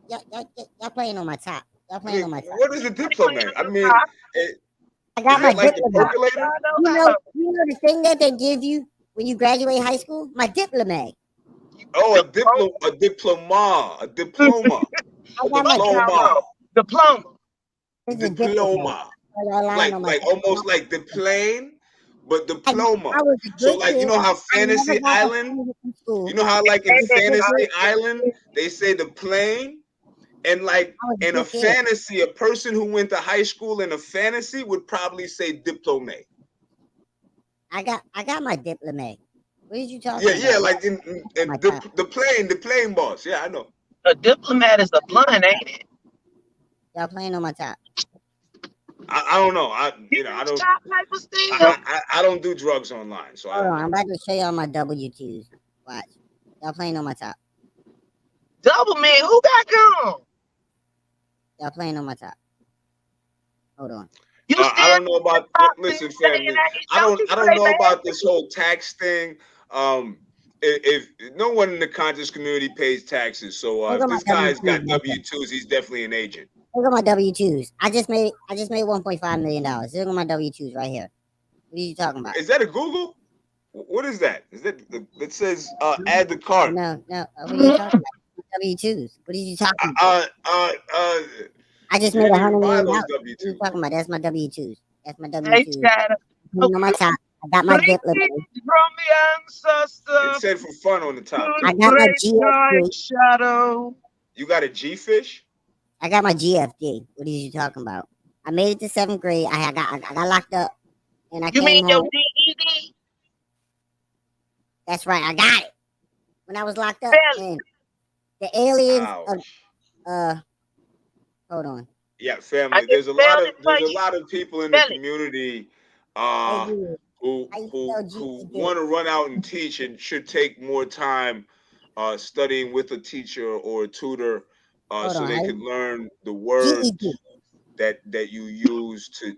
Y'all playing on my top. Y'all playing on my top. What is a diploma? I mean, I got my like diploma. You know the thing that they give you when you graduate high school? My diploma. Oh, a diploma. I got my diploma. Diploma. Like almost like the plane, but diploma. So like, you know how Fantasy Island, you know how like in Fantasy Island they say the plane, and like in a fantasy, a person who went to high school in a fantasy would probably say diploma. I got my diploma. What did you talking about? Yeah, like in the plane boss. Yeah, I know. A diplomat is a blunt, ain't it? Y'all playing on my top. I don't know. I don't do drugs online. So hold on, I'm about to show y'all my W2s. Watch. Y'all playing on my top. Double man, who got gone? Y'all playing on my top. Hold on. I don't know about. Listen, family. I don't know about this whole tax thing. If no one in the conscious community pays taxes, so if this guy's got W2s, he's definitely an agent. Look at my W2s. I just made $1.5 million. Look at my W2s right here. What are you talking about? Is that a Google? What is that? Is that it says add the cart? No. What are you talking about? W2s. What are you talking about? I just made $100 million. What are you talking about? That's my W2s. That's my W2s. On my top. I got my diploma. From the ancestors. It said for fun on the top. I got my GFD. Shadow. You got a G-fish? I got my GFD. What are you talking about? I made it to 7th grade. I got locked up, and I came home. You mean your DED? That's right. I got it when I was locked up. And the aliens. Hold on. Yeah, family. There's a lot of people in the community who want to run out and teach and should take more time studying with a teacher or a tutor. So they could learn the words that you use to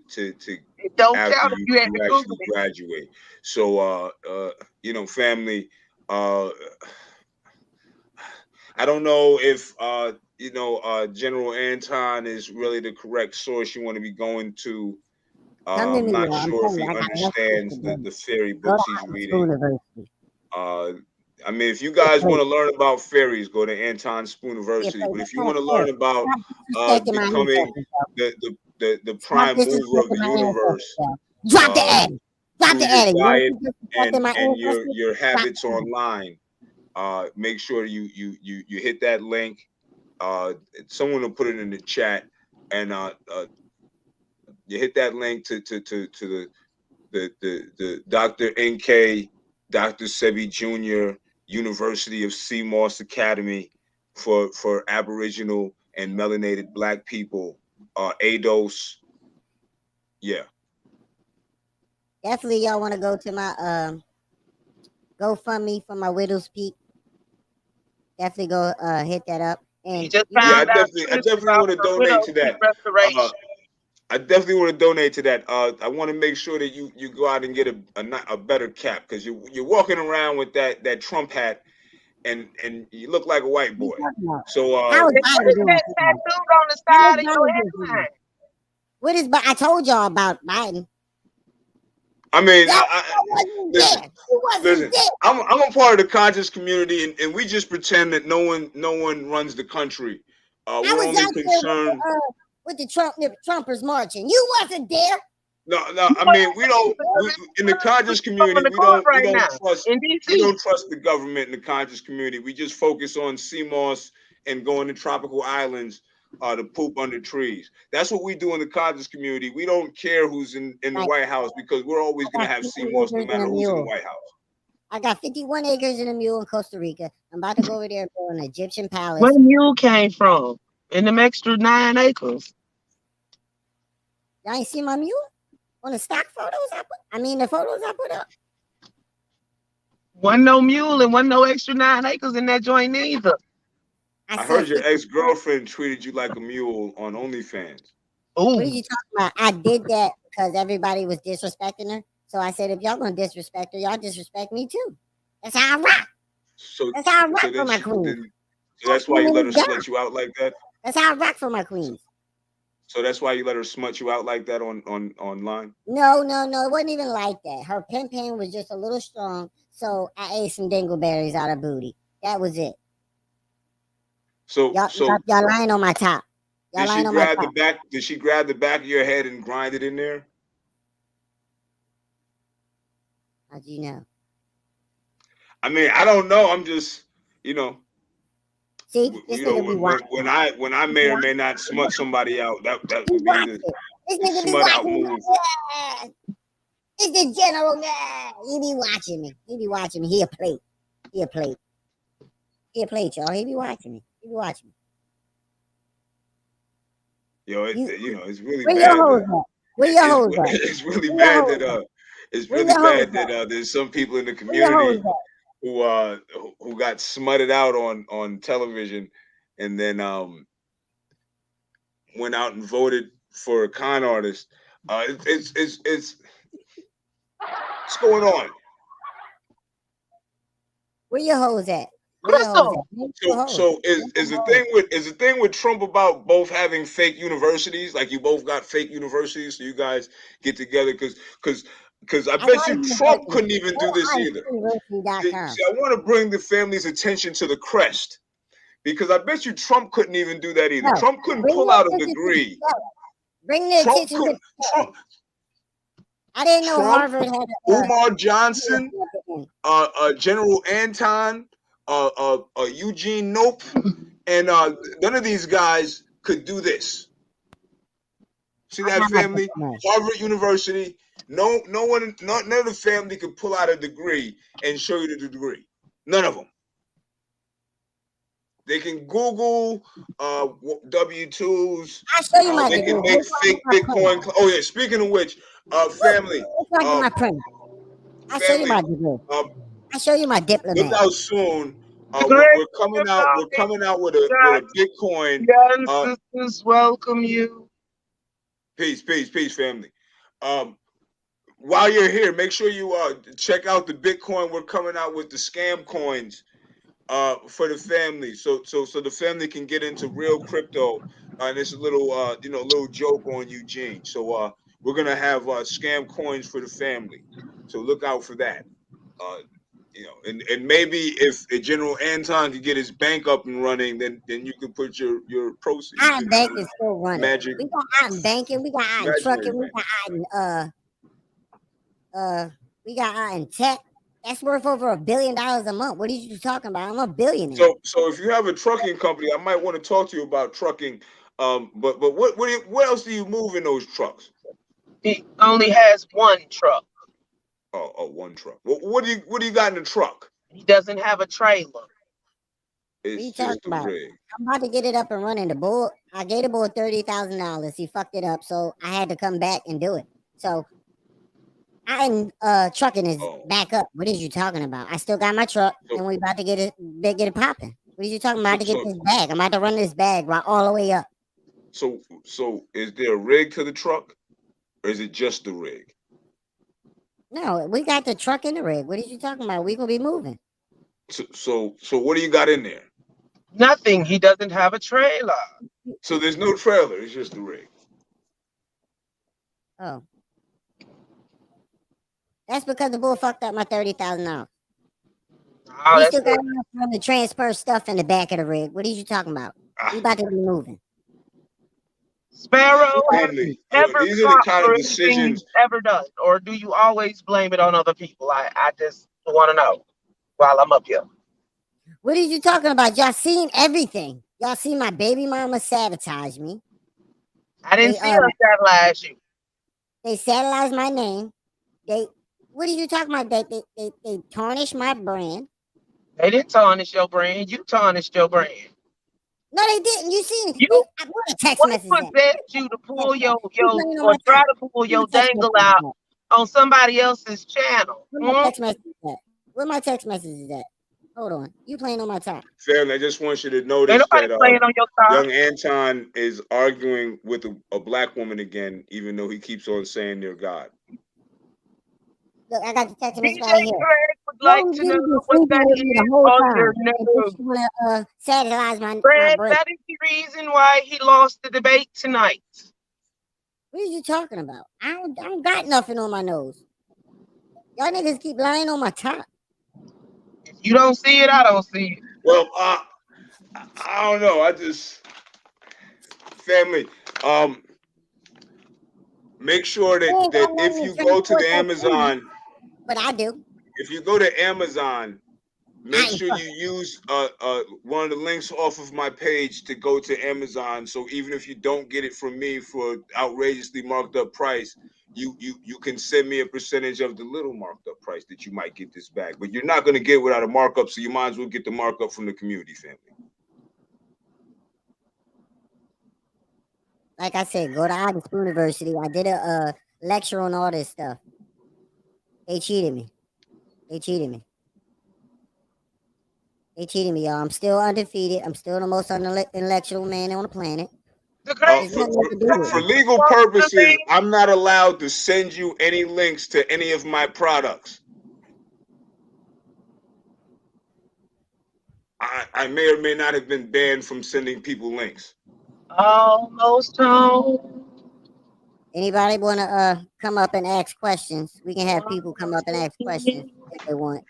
after you actually graduate. So you know, family. I don't know if General Anton is really the correct source you want to be going to. Come to I'm me, not yo. I'm sure if telling you, he I got enough understands shit to the do. fairy Go to books he's Spoon reading. University. I mean, if you He a guys want plate. to learn about fairies, go to Anton Spoon He a University. plate. But What if you kind of want to learn fairy? about Stop disrespecting my becoming ancestors, yo. the Stop prime mover of disrespecting the my ancestors, universe yo. Drop the uh, N. Drop through the your N. You want to diet keep disrespecting my and ancestors? your Drop habits the N. online, make sure you hit that link. Someone will put it in the chat, and you hit that link to the Dr. Nkay, Dr. Sebi Jr. University of Sea Moss Academy for Aboriginal and melanated Black people. ADOS, yeah. Definitely, y'all want to go to my GoFundMe for my widow's peak. Definitely go hit that up. He And just you Yeah, found know, out I truth definitely about want to the donate widow to peak that. restoration. I definitely want to donate to that. I want to make sure that you go out and get a better cap, because you're walking around with that Trump hat, and you look like a white what are you boy. talking about? So How is And what Biden is doing that for you? tattooed on the How is side of your Biden doing for you? hairline? What is? I told y'all about Biden. I mean, Y'all wasn't listen, there. You wasn't listen. there. I'm a part of the conscious community, and we just pretend that no one runs the country. I We're was only out there concerned. with the Trumpers marching. You wasn't there. No. You I know mean, we don't. We, in the conscious on community, the we court don't. We right don't now trust. in We DC. don't trust the government in the conscious community. We just focus on CMOS and going to tropical islands to poop under trees. That's what we do in the conscious community. We don't care who's in the Like, White House, because we're always I going to got have 50 CMOS no acres and matter a who's in the mule. White House. I got 51 acres and a mule in Costa Rica. I'm about to go over there and build an Egyptian palace. Where the mule came from? In them extra 9 acres. Y'all ain't see my mule on the stock photos the photos I put up. Wasn't no mule and wasn't no extra 9 acres in that joint neither. I said heard your 51. ex-girlfriend treated you like a mule on OnlyFans. Ooh. What are you talking about? I did that because everybody was disrespecting her. So I said, if y'all gonna disrespect her, y'all disrespect me too. That's how I rock. So That's how I rock so for then my queens. so that's why you let her slut you out like that. That's how I rock for my queens. So that's why you let her smut you out like that on online. No, it wasn't even like that. Her pen was just a little strong, so I ate some dingleberries out of booty. That was it. So Y'all lying on my top. Y'all did she lying on my grab the top. back? Did she grab the back of your head and grind it in there? How'd you know? I mean, I don't know. I'm just, See, this nigga be watching. when I may or may not smut somebody out, that would be This the nigga be smut out watching. move. Yeah. It's the general. Yeah. He be watching me. He a plate. He a plate, y'all. He be watching me. Yo, it's really Where bad. your hoes at? Where your hoes at? It's really bad that there's some people in the community who got smutted out on television, and then went out and voted for a con artist. It's what's going on? Where your hoes at? Crystal. So is the thing with Trump about both having fake universities? Like, you both got fake universities, so you guys get together because I bet you Trump couldn't even do this either. See, I want to bring the family's attention to the crest, because I bet you Trump couldn't even do that either. No, Trump couldn't pull out a degree. Bring the attention to Trump. I didn't know Harvard had Umar Johnson, General Anton, Eugene Nope, and none of these guys could do this. See that family? Harvard University. None of the family could pull out a degree and show you the degree. None of them. They can Google W-2s. I'll show you my They degree. can make fake Bitcoin. Oh yeah. Speaking of which, family. my print. I'll show you my degree. I'll show you my diplomat. Look out soon. We're coming out. We're coming out with a Bitcoin. Sisters welcome you. Peace, family. While you're here, make sure you check out the Bitcoin. We're coming out with the scam coins. for the family, so the family can get into real crypto. And it's a little little joke on Eugene. So we're gonna have scam coins for the family. So look out for that. And maybe if General Anton could get his bank up and running, then you can put your proceeds. Our bank is still running. Magic. We got out in banking, we got out in trucking, we got out in we got out in tech. That's worth over $1 billion a month. What are you talking about? I'm a billionaire. So if you have a trucking company, I might want to talk to you about trucking. But what else do you move in those trucks? He only has one truck. Oh, one truck. What do you got in the truck? He doesn't have a trailer. It's just a rig. I'm about to get it up and running. The bull, I gave the bull $30,000. He fucked it up, so I had to come back and do it. So trucking is back up. What are you talking about? I still got my truck, and we about to get it popping. What are you talking about? To get this bag. I'm about to run this bag right all the way up. So is there a rig to the truck, or is it just the rig? No, we got the truck and the rig. What are you talking about? We gonna be moving. So what do you got in there? Nothing. He doesn't have a trailer. So there's no trailer. It's just the rig. Oh, that's because the bull fucked up my $30,000. Oh, We still got enough room to transfer stuff in the back of the rig. What are you talking about? We about to be moving. Sparrow, Family, ever these are the kind of decisions you've ever done, or do you always blame it on other people? I just want to know while I'm up here. What are you talking about? Y'all seen everything. Y'all seen my baby mama sabotage me. I didn't see her satellize you. They satellize my name. What are you talking about? They tarnish my brand. They didn't tarnish your brand. You tarnished your brand. No, they didn't. You seen it. What a text message. What possessed you to pull your or try to pull your dangle out on somebody else's channel? Where my text message is at? Where my text message is at? Hold on. You playing on my top. Family, I just want you to notice that young Anton is arguing with a black woman again, even though he keeps on saying they're God. Look, I got the text message right here. Would like to know what that is on your nose. Satellize my Fred, brain. that is the reason why he lost the debate tonight. What are you talking about? I don't got nothing on my nose. Y'all niggas keep lying on my top. If you don't see it, I don't see it. Well, I don't know. Family, make sure that if you go to the Amazon, but I do. If you go to Amazon, make sure you use one of the links off of my page to go to Amazon. So even if you don't get it from me for outrageously marked up price, you can send me a percentage of the little marked up price that you might get this bag. But you're not going to get it without a markup, so you might as well get the markup from the community, family. Like I said, go to Oxford University. I did a lecture on all this stuff. They cheated me. They cheated me. They cheated me, y'all. I'm still undefeated. I'm still the most intellectual man on the planet. For legal purposes, I'm not allowed to send you any links to any of my products. I may or may not have been banned from sending people links. Almost home. Anybody want to come up and ask questions? We can have people come up and ask questions if they want.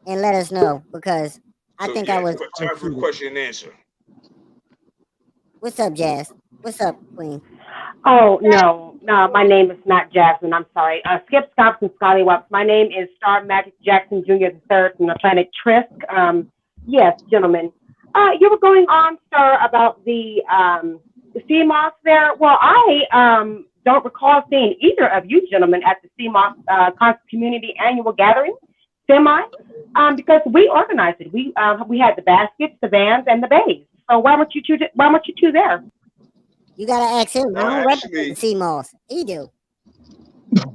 And let us know, because I think I was... Time for question and answer. What's up, Jazz? What's up, Queen? Oh, no, my name is not Jasmine. I'm sorry. Skip Scopes and Scotty Wops. My name is Star Magic Jackson Jr. III from the planet Trisk. Yes, gentlemen. You were going on, sir, about the CMOS there. Well, I don't recall seeing either of you gentlemen at the CMOS Community Annual Gathering, because we organized it. We had the baskets, the vans, and the bays. So why weren't you two there? You gotta ask him. I don't represent CMOS. He do.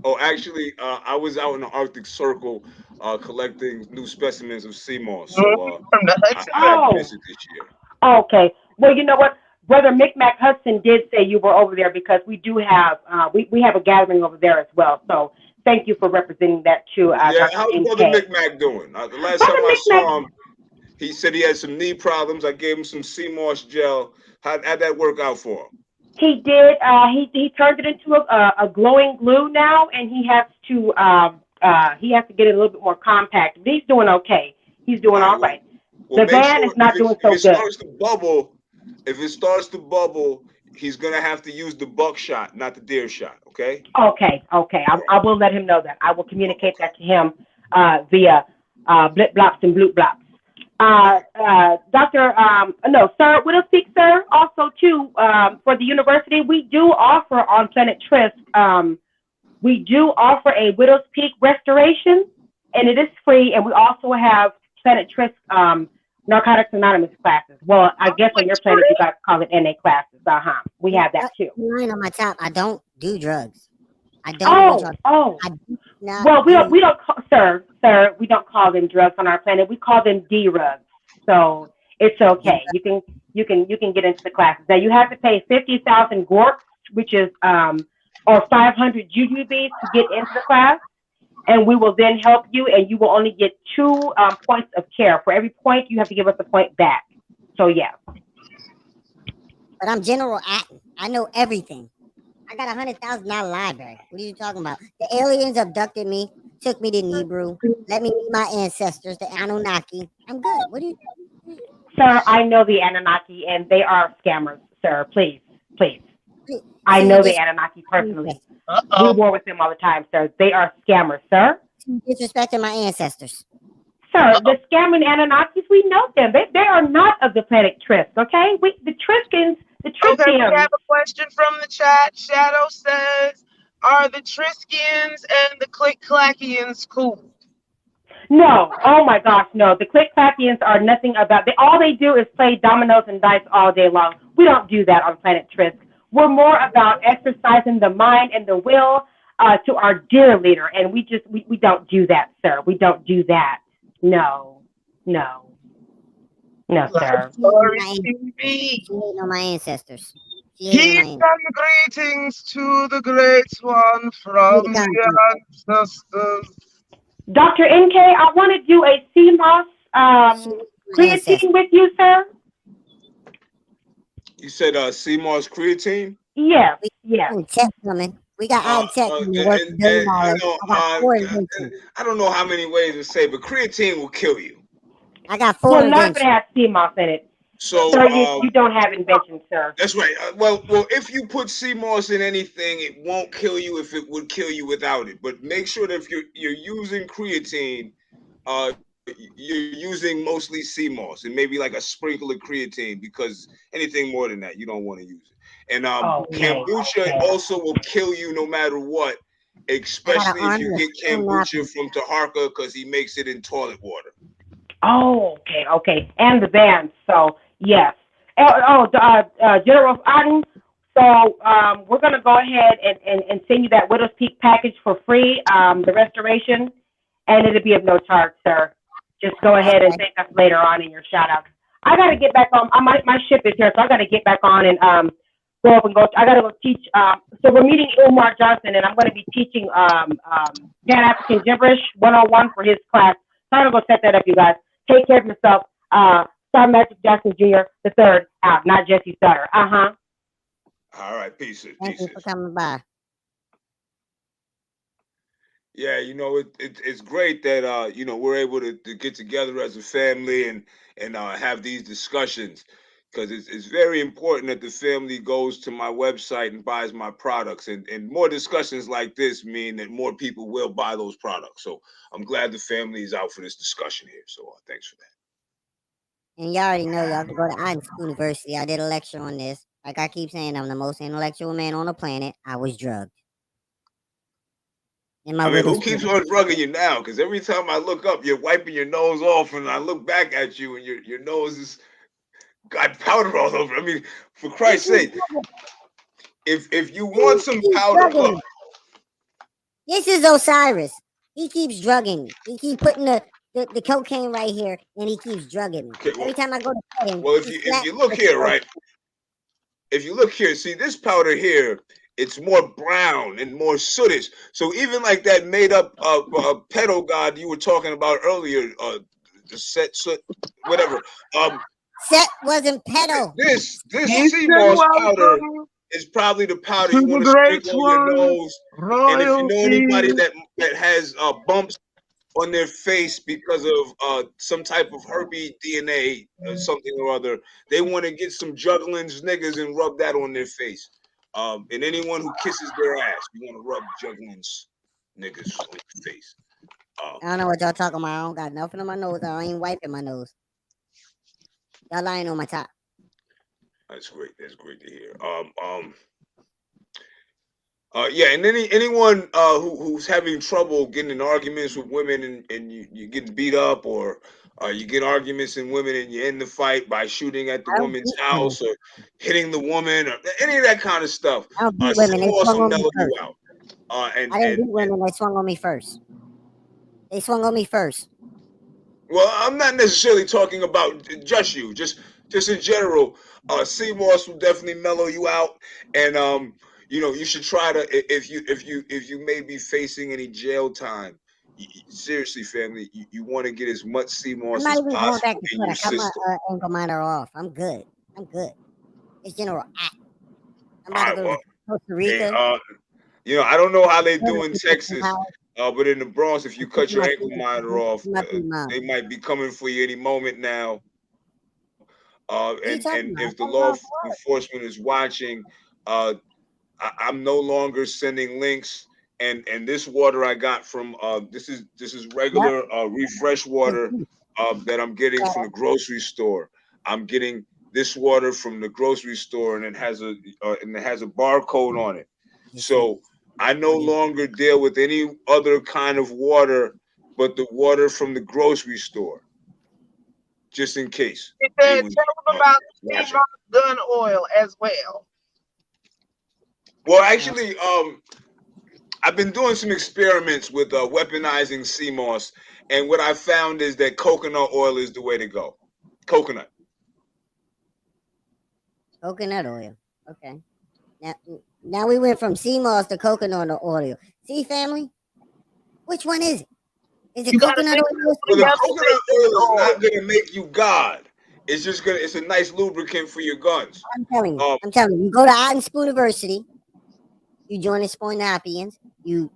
Oh, actually, I was out in the Arctic Circle collecting new specimens of CMOS. So I missed it this year. Okay. Well, you know what? Brother Micmac Hudson did say you were over there, because we do have we have a gathering over there as well. So thank you for representing that too, Yeah, Dr. how's Nkay. Brother Micmac doing? The last time I saw him, he said he had some knee problems. I gave him some sea moss gel. How'd that work out for him? He did. He turned it into a glowing glue now, and he has to get it a little bit more compact. But he's doing okay. He's doing all right. Well, the band is not doing so good. If it starts to bubble, he's gonna have to use the buckshot, not the deer shot. Okay. Okay. I will let him know that. I will communicate that to him via blip blops and bloop blops. Sir, Widow Speak, sir. Also, too, for the university, we do offer on Planet Trisk. We do offer a Widow's Peak restoration, and it is free. And we also have Planet Trisk Narcotics Anonymous classes. Well, I guess on your planet you guys call it NA classes. We have that too. Line on my top. I don't do drugs. I don't. Well, we don't call, sir. We don't call them drugs on our planet. We call them D-rugs. So it's okay. You can get into the classes. Now you have to pay 50,000 gorks, which is or 500 jujubes to get into the class, and we will then help you. And you will only get 2 points of care. For every point, you have to give us a point back. So yeah. But I'm General Atten. I know everything. I got $100,000 library. What are you talking about? The aliens abducted me, took me to Nebrew, let me meet my ancestors, the Anunnaki. I'm good. What are you doing? Sir, I know the Anunnaki, and they are scammers, sir. Please. I know the Anunnaki personally. We war with them all the time, sir. They are scammers, sir. Disrespecting my ancestors. Sir, the scamming Anunnakis, we know them. They are not of the planet Trisk, okay? The Triskians, Okay, we have a question from the chat. Shadow says, are the Triskians and the Click-Clackians cool? No. Oh, my gosh, no. The Click-Clackians are nothing about... all they do is play dominoes and dice all day long. We don't do that on planet Trisk. We're more about exercising the mind and the will to our dear leader, and we don't do that, sir. We don't do that. No, sir. She ain't on my ancestors. Keep some greetings to the great one from the ancestors. Dr. Nkay, I want to do a CMOS creatine with you, sir. You said CMOS creatine? Yeah. Tech woman. We got eye tech. I don't know how many ways to say, but creatine will kill you. I got 4 Well, not if it has CMOS in it. So you don't have invention, sir. That's right. Well, if you put CMOS in anything, it won't kill you if it would kill you without it. But make sure that if you're using creatine, you're using mostly CMOS and maybe like a sprinkle of creatine, because anything more than that, you don't want to use it. And kombucha also will kill you no matter what, especially if you get kombucha from Taharka, because he makes it in toilet water. Oh, okay. And the band. So yes. General Aden. So we're gonna go ahead and send you that Widow's Peak package for free, the restoration, and it'll be of no charge, sir. Just go ahead and thank us later on in your shout out. I gotta get back on. My ship is here, so I gotta get back on and go up and go. I gotta go teach. So we're meeting Umar Johnson, and I'm gonna be teaching Pan African Gibberish 101 for his class. So I'm gonna go set that up, you guys. Take care of yourself. Star Magic Jackson Jr. the third out, not Jesse Sutter. All right, pieces. Thank you for coming by. Yeah, it's great that we're able to get together as a family and have these discussions, because it's very important that the family goes to my website and buys my products, and more discussions like this mean that more people will buy those products. So I'm glad the family is out for this discussion here. So thanks for that. And y'all already know, y'all can go to Iden University. I did a lecture on this. Like I keep saying, I'm the most intellectual man on the planet. I was drugged. Who keeps on drugging you now? Because every time I look up, you're wiping your nose off, and I look back at you, and your nose is got powder all over. I mean, for Christ's sake, if you want some powder, this is Osiris. He keeps drugging me. He keeps putting the cocaine right here, and he keeps drugging me. Every time I go to pet him. Well, if you look here, right? If you look here, see this powder here it's more brown and more sootish. So even like that made up pedo god you were talking about earlier, the set soot, whatever. Set wasn't pedo. This sea Eastern moss powder welcome is probably the powder to you the want to great sprinkle on your one, nose. And if you know anybody royalty. that has bumps on their face because of some type of herpes DNA or something or other, they want to get some jugglins niggas and rub that on their face. And anyone who kisses their ass, you want to rub jugglins niggas on your face. I don't know what y'all talking about. I don't got nothing on my nose. I ain't wiping my nose. Y'all lying on my top. That's great. That's great to hear. Yeah, and anyone who's having trouble getting in arguments with women and you getting beat up, or you get arguments in women and you end the fight by shooting at the I don't woman's beat women. house or hitting the woman or any of that kind of stuff, I don't beat women. They CMOS swung will on me mellow you first. out. I didn't beat women. They swung on me first. They swung on me first. Well, I'm not necessarily talking about just you, just in general. CMOS will definitely mellow you out, and you know, you should try to, if you may be facing any jail time. Seriously, family, you want to get as much I'm CMOS not as even going back possible to in court. your I cut my system. ankle monitor off. I'm good. I'm good. It's General Act. I'm All about to right, go well, to Costa hey, Rica. you know, I don't know how they Go to do in see my two Texas, house. but in the Bronx, if you cut your My ankle monitor off, my mom. they might be coming for you any moment now. What are you talking And about? if the I'm law going for work. enforcement is watching, I'm no longer sending links. And this water I got from this is Yep. regular refresh water that I'm getting from the grocery store. I'm getting this water from the grocery store, and it has a barcode on it. So I no longer deal with any other kind of water but the water from the grocery store, just in case He said, anyone's tell them about the watching. gun oil as well. Well, actually, I've been doing some experiments with weaponizing CMOS, and what I found is that coconut oil is the way to go. Coconut. Coconut oil. Okay. Now we went from sea moss to coconut oil. See, family? Which one is it? Is it You gotta coconut mix oil? Well, the together coconut with oil is oil. not gonna make you God. It's just gonna. It's a nice lubricant for your guns. I'm telling you. I'm telling you. You go to Otten School University. You join the Sponapians. You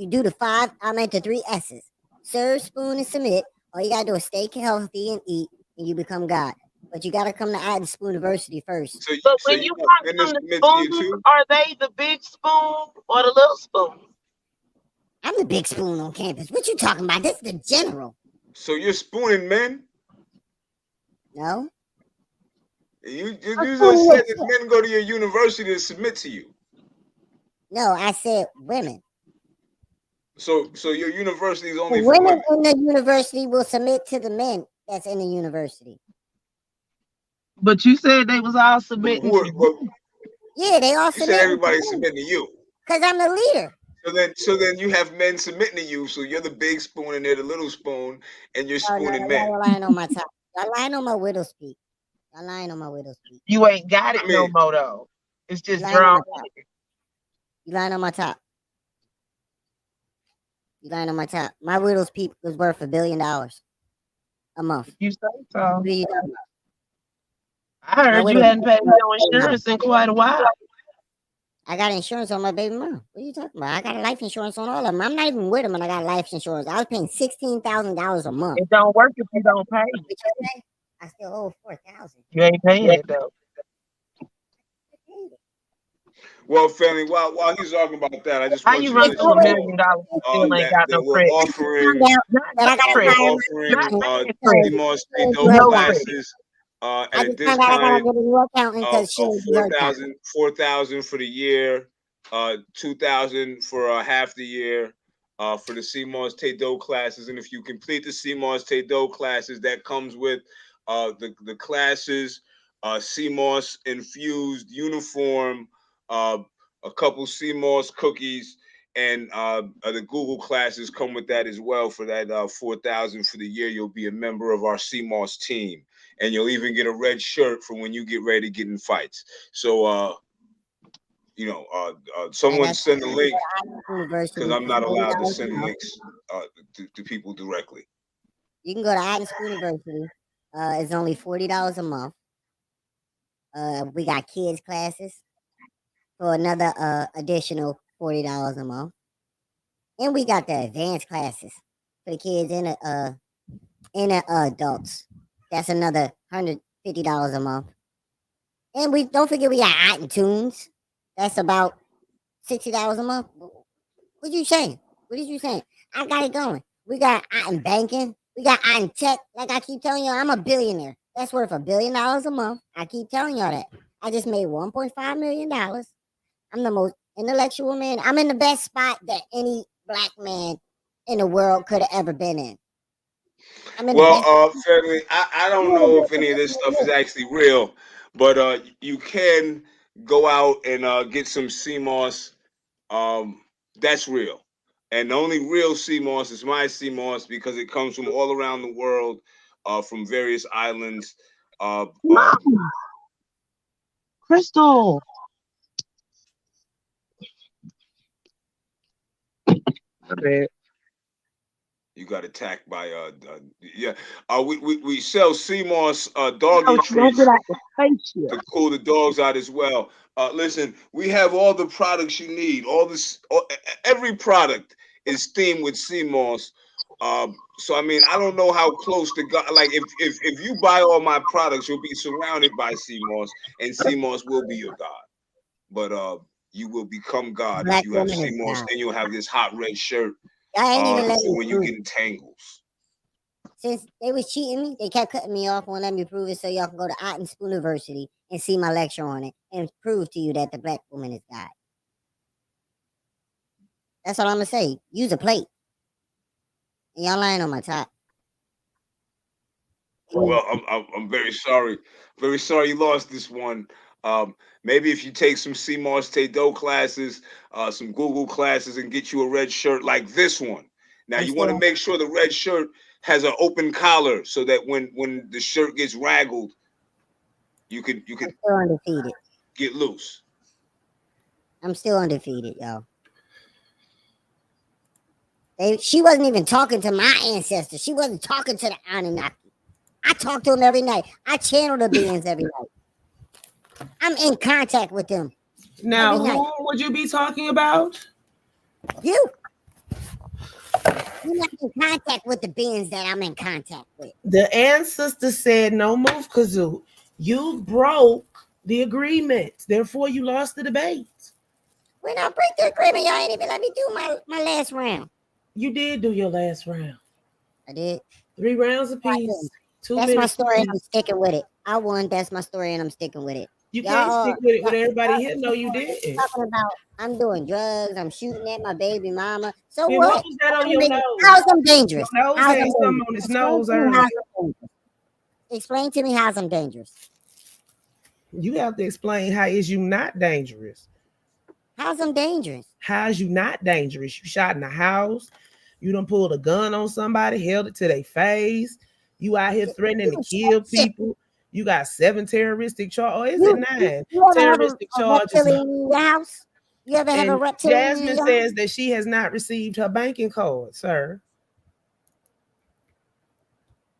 do the the 3 S's. Serve, spoon, and submit. All you gotta do is stay healthy and eat, and you become God. But you gotta come to Otten School University first. But So when you you want got men to them the submit to you spoons, too? are they the big spoon or the little spoon? I'm the big spoon on campus. What you talking about? This is the general. So you're spooning men? No. You I'm usually spooning said your that men go to your university to submit to you. No, I said women. So your university is The only for women women. in the university will submit to the men that's in the university. But you said they was all submitting to Well, you. Yeah, they all you said submit everybody's submitting to you. because I'm the leader. So then you have men submitting to you. So you're the big spoon and they're the little spoon, and you're Oh, no, spooning men. y'all lying on my top. Y'all lying on my widow speak. Y'all lying on my widow speak. You ain't got it I mean, no more though. It's just lying on drawn. my top. You lying on my top. You lying on my top. My widow's peak was worth $1 billion a month. You say so. What are you talking about? I heard you hadn't paid no insurance in quite a while. I got insurance on my baby mom. What are you talking about? I got life insurance on all of them. I'm not even with them, and I got life insurance. I was paying $16,000 a month. It don't work if you don't pay. I still owe $4,000. You ain't paying it though. well, family, while he's talking about that, I just How want you you to run let to you $1 know million and still ain't got that no we're credit? offering That I got to we're fire offering Not credit. CMOS my dope No credit. classes I at a just found out I gotta discounted get a new accountant of because she didn't do her job. 4,000 for the year, 2,000 for half the year, for the CMOS Tay-Do classes. And if you complete the CMOS Tay-Do classes, that comes with the classes, CMOS infused uniform, a couple CMOS cookies, and the Google classes come with that as well. For that 4,000 for the year, you'll be a member of our CMOS team, and you'll even get a red shirt for when you get ready to get in fights. So Someone send a link University because I'm for not allowed to $40 a send month. links to people directly. You can go to Iowa School University. It's only $40 a month. We got kids classes for another additional $40 a month, and we got the advanced classes for the kids and the adults. That's another $150 a month. And we don't forget we got iTunes. That's about $60 a month. What you saying? What did you saying? I got it going. We got in banking. We got in tech. Like I keep telling you, I'm a billionaire. That's worth $1 billion a month. I keep telling y'all that. I just made $1.5 million. I'm the most intellectual man. I'm in the best spot that any black man in the world could have ever been in. I'm in the best. Family, I don't know if any of this stuff is actually real, but you can go out and get some CMOS. That's real. And the only real CMOS is my CMOS because it comes from all around the world, from various islands. Crystal. You got attacked by we sell CMOS doggy treats to cool the dogs out as well. Listen, we have all the products you need. Every product is themed with CMOS. So I mean, I don't know how close to God. Like if you buy all my products, you'll be surrounded by CMOS, and CMOS will be your God. But you will become God if you have CMOS, and you'll have this hot red shirt. I ain't even letting when you get in tangles. Since they was cheating me, they kept cutting me off, won't let me prove it. So y'all can go to Iowa School University and see my lecture on it and prove to you that the black woman is God. That's all I'm gonna say. Use a plate. And y'all lying on my top. Well, I'm very sorry. Very sorry you lost this one. Maybe if you take some CMOS Taekwondo classes, some Google classes, and get you a red shirt like this one. Now you want to make sure the red shirt has an open collar so that when the shirt gets raggled, you could still undefeated. Get loose. I'm still undefeated, y'all. She wasn't even talking to my ancestors. She wasn't talking to the Anunnaki. I talk to them every night. I channel the beings every night. I'm in contact with them. Now, who would you be talking about? You. You're not in contact with the beings that I'm in contact with. The ancestor said no move, Kazoo. You broke the agreement. Therefore, you lost the debate. When I break the agreement, y'all ain't even let me do my last round. You did do your last round. I did. 3 rounds apiece. 2 That's minutes. my story, and I'm sticking with it. I won. That's my story, and I'm sticking with it. You can't stick with it when everybody here know you did. Talking about I'm doing drugs. I'm shooting at my baby mama. So Hey, what? what was that on your nose? How's I'm dangerous? Your nose had something on his nose earlier. Explain to me how's I'm dangerous. You have to explain how is you not dangerous. How's I'm dangerous? How's you not dangerous? You shot in the house. You done pulled a gun on somebody, held it to their face. You out here threatening to kill people. You got 7 terroristic charges. Or is it 9 terroristic charges? In your house? You ever have a reptilian? Jasmine says that she has not received her banking card, sir.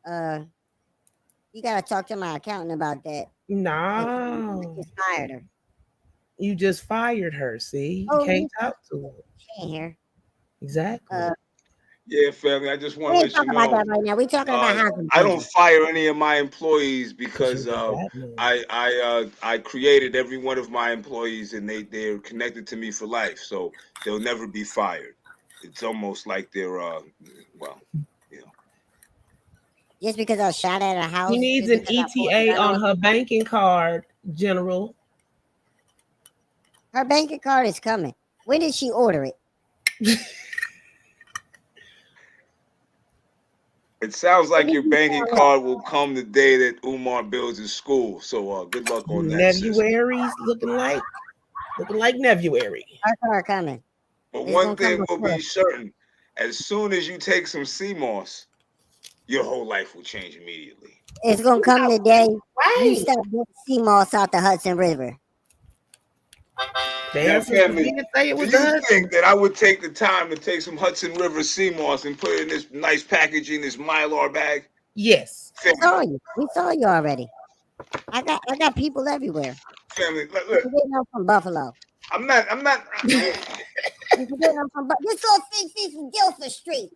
You gotta talk to my accountant about that. No. I just fired her. You just fired her. See, you can't talk to her. She ain't here. Exactly. Yeah, family. I just want to let you know. About that right now. We're talking about how I don't fire any of my employees because I created every one of my employees and they're connected to me for life, so they'll never be fired. It's almost like they're just because I was shot at a house. She needs an ETA on her banking card, General. Her banking card is coming. When did she order it? It sounds like your banking card will come the day that Umar builds his school. So good luck on that. Nevuary's looking like Nevuary. Her card coming. But one thing will be certain: as soon as you take some CMOS, your whole life will change immediately. It's gonna come the day you stop getting CMOS out the Hudson River. Now, family, Didn't say it do was you done. think that I would take the time to take some Hudson River sea moss and put it in this nice packaging, this Mylar bag? Yes. We Family, saw you. We saw you already. I got people everywhere. family, You look, forgetting I'm from Buffalo. I'm not. You forgetting I'm from Buffalo. This all 6 feet from Guilford Street.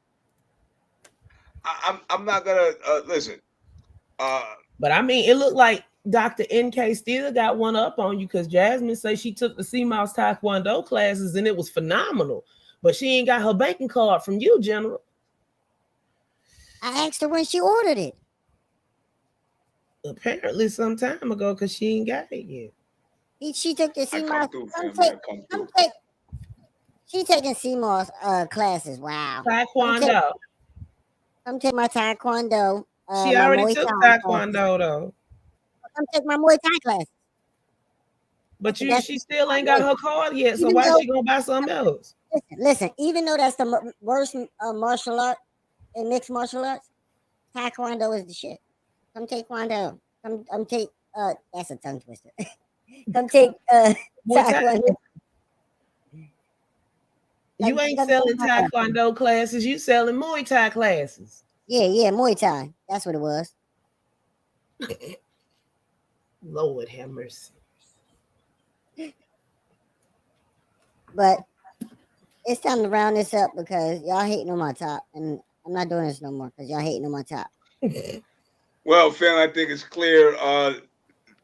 I'm not gonna listen. But I mean, it looked like Dr. Nkay still got one up on you because Jasmine says she took the CMOS Taekwondo classes and it was phenomenal. But she ain't got her banking card from you, General. I asked her when she ordered it. Apparently some time ago because she ain't got it yet. She took the I come CMOS. through, family. I come through. She taking CMOS classes. Wow. Taekwondo. Come take my Taekwondo. She my already Muay took Thai Taekwondo though. Come take my Muay Thai class. But she still ain't got her card yet, so Even why though- she gonna buy something else? Listen, even though that's the worst martial art in mixed martial arts, Taekwondo is the shit. Come take Taekwondo. Come take that's a tongue twister. Come take Muay Thai. Taekwondo. You ain't selling Taekwondo classes, you selling Muay Thai classes. Yeah, Muay Thai. That's what it was. Lord have mercy. But it's time to round this up because y'all hating on my top, and I'm not doing this no more because y'all hating on my top. Well, family, I think it's clear.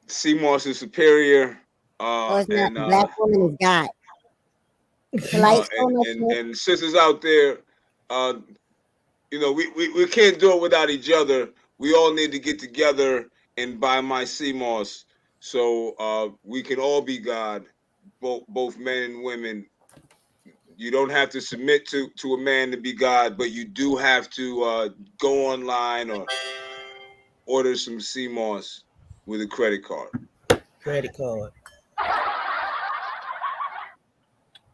CMOS is superior. It's not. And The black woman is God. and sisters out there, we can't do it without each other. We all need to get together and buy my CMOS so we can all be God, both men and women. You don't have to submit to a man to be God, but you do have to go online or order some CMOS with a credit card. Credit card.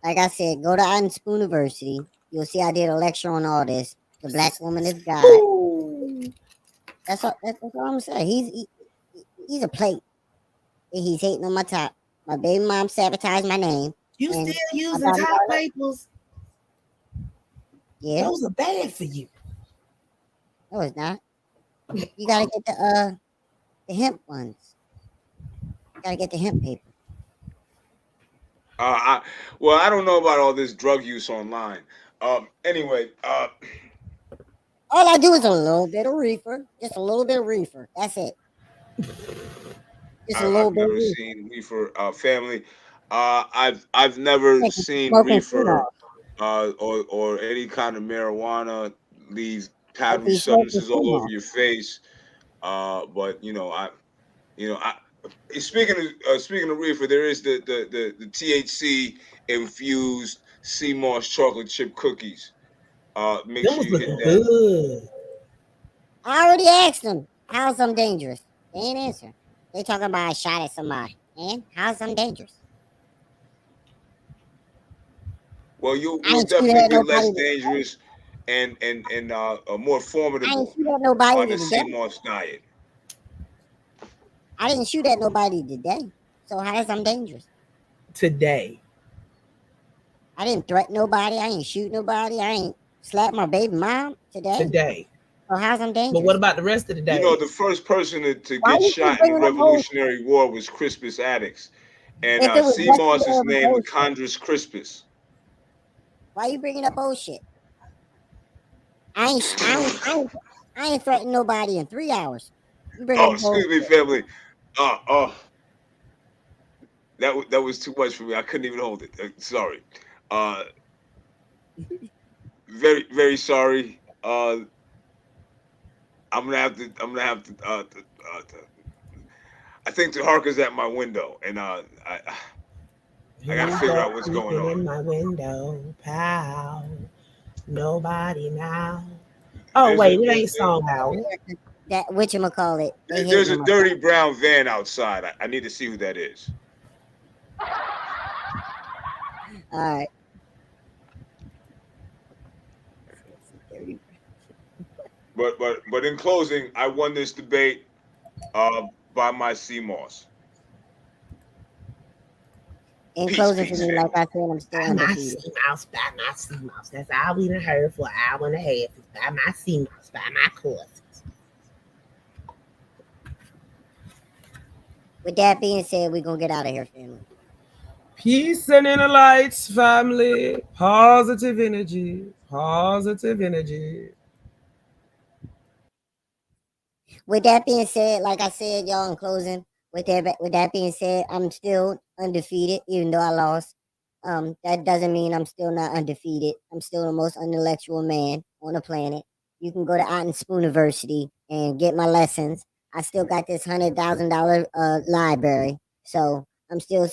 Like I said, go to Unspoon University. You'll see I did a lecture on all this. The black woman is God. Ooh. That's all I'm saying. He's a plate. And he's hating on my top. My baby mom sabotaged my name. You still using top labels? Yeah. Those are bad for you. No, it's not. You gotta get the hemp ones. You gotta get the hemp paper. I don't know about all this drug use online. Anyway, all I do is a little bit of reefer, just a little bit of reefer. That's it. Just a little I've bit. never seen reefer family. I've never seen reefer or any kind of marijuana leave powdery substances all over your face. But speaking of reefer, there is the THC infused CMOS chocolate chip cookies. Make sure you hit that. Good. I already asked them, how's I'm dangerous? They ain't answer. They talking about I shot at somebody. Man, how's I'm dangerous? Well, you'll definitely be less dangerous and more formidable on the CMOS diet. I didn't shoot at nobody today. So how's I'm dangerous? Today. I didn't threaten nobody. I ain't shoot nobody. I ain't slap my baby mom today. Today. So how's I'm dangerous? But what about the rest of the day? You know, the first person to get shot in the Revolutionary War was Crispus Attucks. And CMOS is named Chondrus crispus. Why you bringing up old shit? I ain't threatened nobody in 3 hours. Excuse me, family. That was too much for me. I couldn't even hold it. Sorry. Very, very sorry. I'm gonna have to. I think the Harker's at my window, and I gotta figure out what's going on. In my window, pal. Nobody now. Oh wait, it ain't song out. That whatchamacallit. There's a dirty brown van outside. I need to see who that is. All right. But in closing, I won this debate by my CMOS. In Peace, closing for peace, me, like family. I said, I'm still By my undefeated. sea mouse, by my sea mouse. That's all we done heard for an hour and a half. Is by my sea mouse, by my courses. With that being said, we're gonna get out of here, family. Peace and inner lights, family. Positive energy. Positive energy. With that being said, like I said, y'all, in closing, with that being said, I'm still undefeated, even though I lost. That doesn't mean I'm still not undefeated. I'm still the most intellectual man on the planet. You can go to Otten Spoon University and get my lessons. I still got this $100,000 library, so I'm still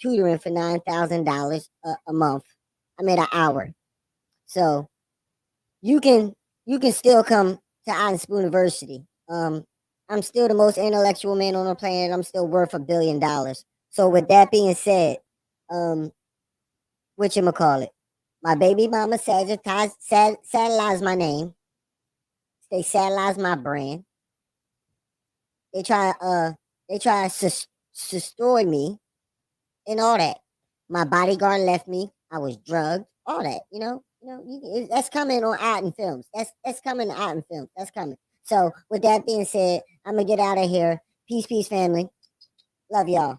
tutoring for $9,000 a month. I mean an hour. So you can still come to Otten Spoon University. I'm still the most intellectual man on the planet. I'm still worth $1 billion. So with that being said, whatchamacallit, my baby mama satellize my name. They satellize my brand. They try to destroy me and all that. My bodyguard left me. I was drugged. All that, that's coming on Otten Films. That's coming to Otten Films. That's coming. So with that being said, I'm gonna get out of here. Peace, peace, family. Love y'all.